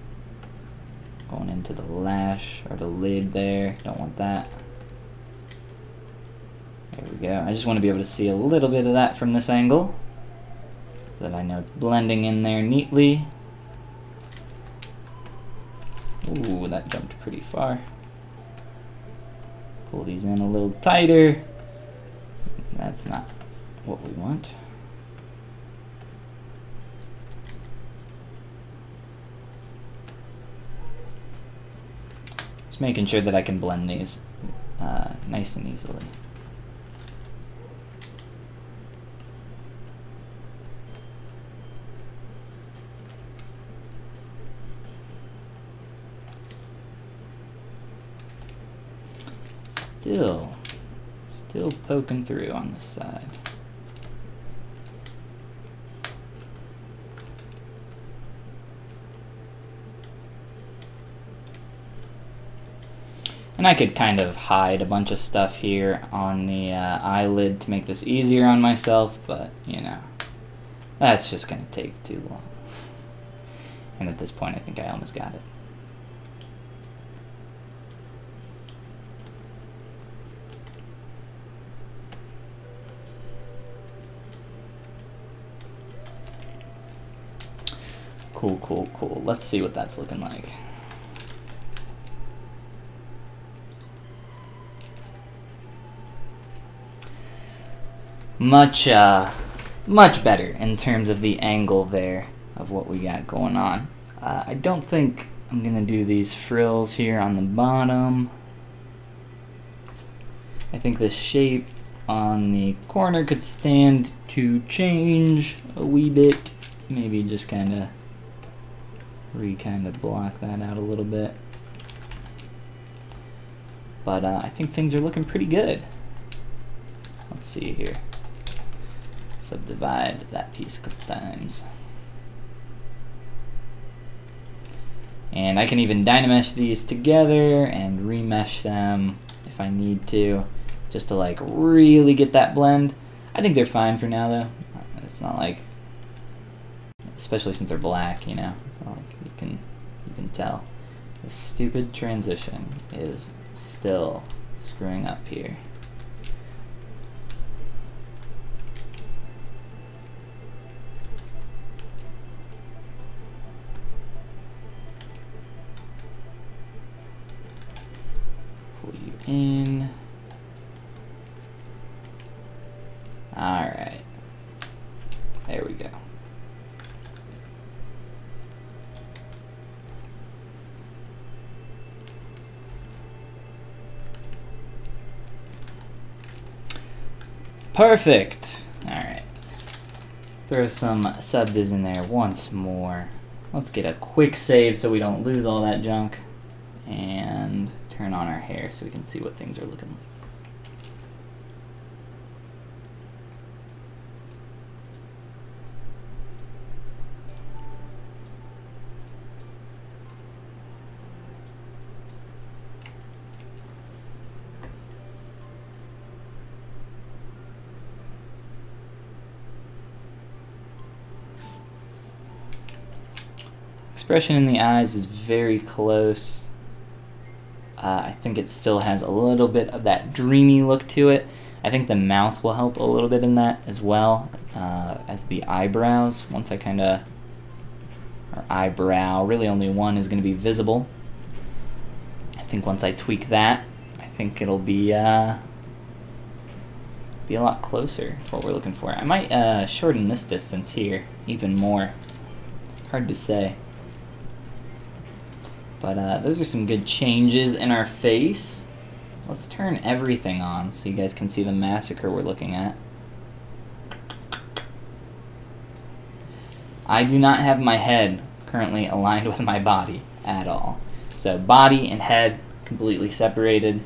Going into the lash or the lid there. Don't want that. There we go. I just want to be able to see a little bit of that from this angle, so that I know it's blending in there neatly. Ooh, that jumped pretty far. Pull these in a little tighter. That's not what we want. Just making sure that I can blend these nice and easily. Still poking through on this side. And I could kind of hide a bunch of stuff here on the eyelid to make this easier on myself, but you know, that's just gonna take too long. And at this point, I think I almost got it. Cool, cool, cool. Let's see what that's looking like. Much better in terms of the angle there of what we got going on. I don't think I'm gonna do these frills here on the bottom. I think the shape on the corner could stand to change a wee bit. Maybe just kind of block that out a little bit. But I think things are looking pretty good. Let's see here. Subdivide that piece a couple times. And I can even dynamesh these together and remesh them if I need to, just to like really get that blend. I think they're fine for now though. It's not like, especially since they're black, you know, it's not like you can tell. This stupid transition is still screwing up here. Pull you in. All right, there we go. Perfect. All right. Throw some subdivs in there once more. Let's get a quick save so we don't lose all that junk, and turn on our hair so we can see what things are looking like. Expression in the eyes is very close. I think it still has a little bit of that dreamy look to it. I think the mouth will help a little bit in that as well as the eyebrows. Once I kind of, or eyebrow, really only one is going to be visible. I think once I tweak that, I think it'll be a lot closer to what we're looking for. I might shorten this distance here even more. Hard to say. But those are some good changes in our face. Let's turn everything on so you guys can see the massacre we're looking at. I do not have my head currently aligned with my body at all. So body and head completely separated,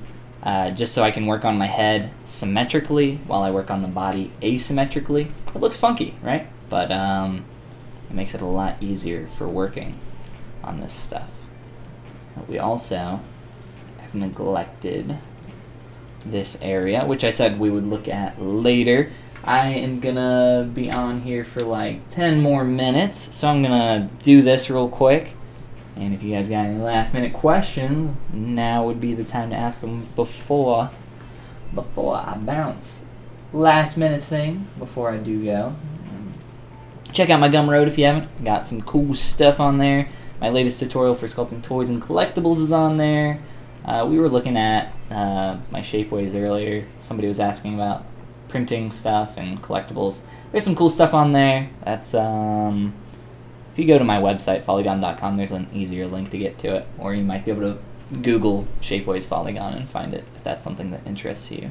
just so I can work on my head symmetrically while I work on the body asymmetrically. It looks funky, right? But it makes it a lot easier for working on this stuff. We also have neglected this area, which I said we would look at later. I am gonna be on here for like 10 more minutes, so I'm gonna do this real quick. And if you guys got any last minute questions, now would be the time to ask them before I bounce. Last minute thing before I do go. Check out my Gumroad if you haven't. Got some cool stuff on there. My latest tutorial for sculpting toys and collectibles is on there. We were looking at my shapeways earlier. Somebody was asking about printing stuff and collectibles. There's some cool stuff on there. That's if you go to my website, Follygon.com, there's an easier link to get to it. Or you might be able to Google Shapeways Follygon and find it if that's something that interests you.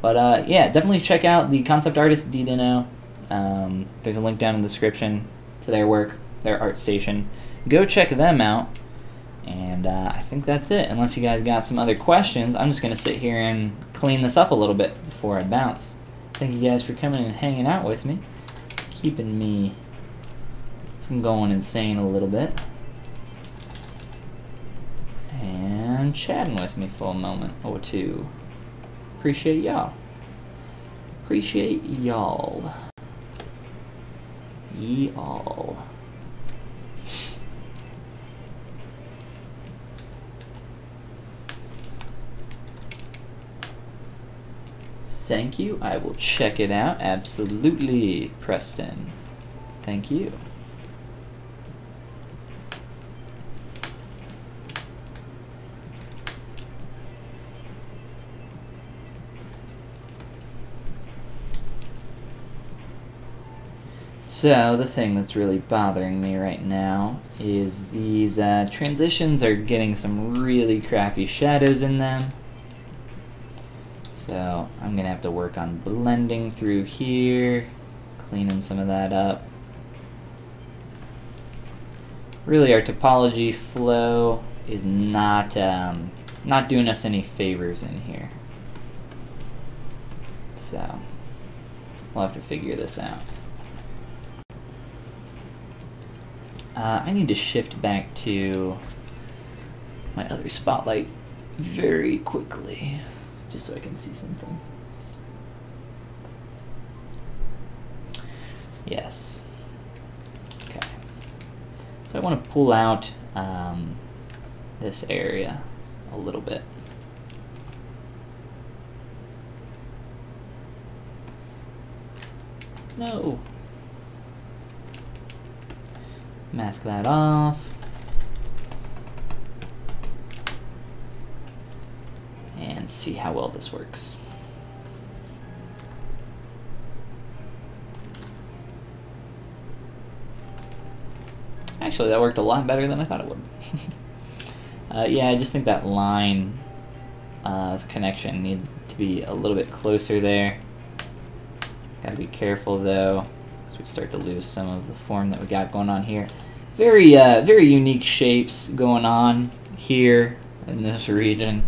But yeah, definitely check out the concept artist Dino. There's a link down in the description to their work, their art station. Go check them out. And I think that's it. Unless you guys got some other questions, I'm just going to sit here and clean this up a little bit before I bounce. Thank you guys for coming and hanging out with me, keeping me from going insane a little bit, and chatting with me for a moment or two. Appreciate y'all. Appreciate y'all. Y'all. Thank you. I will check it out. Absolutely, Preston. Thank you. So the thing that's really bothering me right now is these transitions are getting some really crappy shadows in them. So I'm going to have to work on blending through here, cleaning some of that up. Really, our topology flow is not doing us any favors in here. So we'll have to figure this out. I need to shift back to my other spotlight very quickly, just so I can see something. Yes. Okay. So I want to pull out this area a little bit. No. Mask that off. And see how well this works. Actually, that worked a lot better than I thought it would. Yeah, I just think that line of connection needed to be a little bit closer there. Gotta be careful though, because we start to lose some of the form that we got going on here. Very, very unique shapes going on here in this region.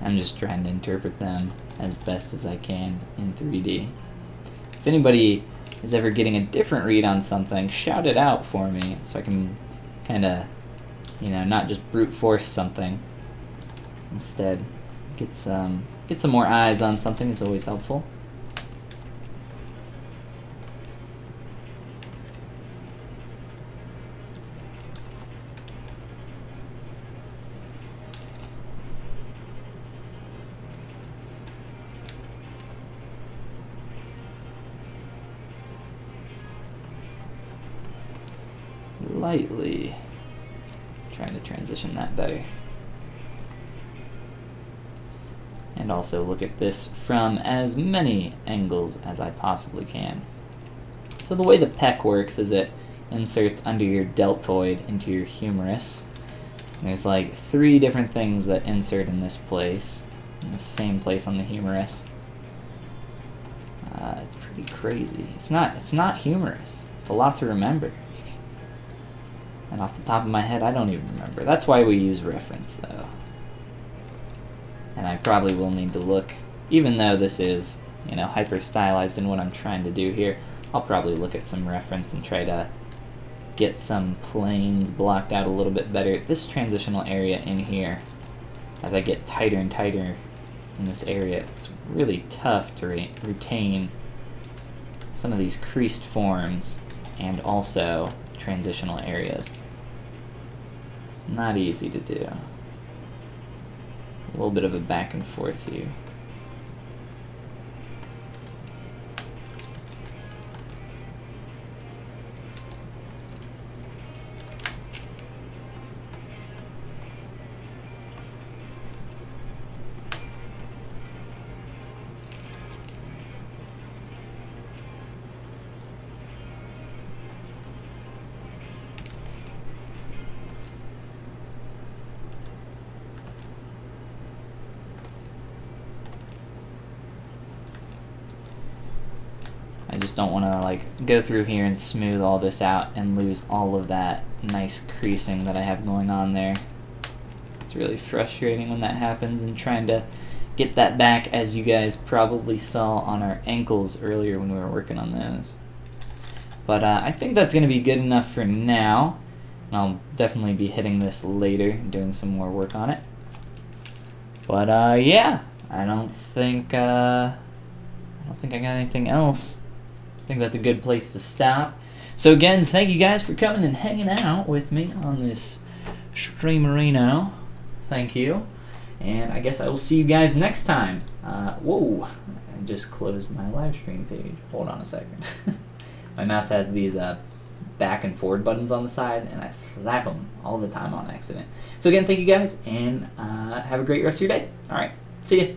I'm just trying to interpret them as best as I can in 3D. If anybody is ever getting a different read on something, shout it out for me so I can kind of, you know, not just brute force something. Instead, get some more eyes on something is always helpful. Lightly trying to transition that better. And also look at this from as many angles as I possibly can. So the way the pec works is it inserts under your deltoid into your humerus. And there's like 3 different things that insert in this place, in the same place on the humerus. It's pretty crazy. It's not humerus. It's a lot to remember. And off the top of my head, I don't even remember. That's why we use reference, though. And I probably will need to look, even though this is, you know, hyper stylized in what I'm trying to do here, I'll probably look at some reference and try to get some planes blocked out a little bit better. This transitional area in here, as I get tighter and tighter in this area, it's really tough to retain some of these creased forms and also transitional areas. It's not easy to do. A little bit of a back and forth here. I just don't want to like go through here and smooth all this out and lose all of that nice creasing that I have going on there. It's really frustrating when that happens, and trying to get that back, as you guys probably saw on our ankles earlier when we were working on those. But I think that's going to be good enough for now. And I'll definitely be hitting this later, doing some more work on it. But yeah, I don't think I got anything else. I think that's a good place to stop. So again, thank you guys for coming and hanging out with me on this streamerino. Thank you. And I guess I will see you guys next time. Whoa, I just closed my live stream page. Hold on a second. My mouse has these back and forward buttons on the side, and I slap them all the time on accident. So again, thank you guys, and have a great rest of your day. All right, see ya.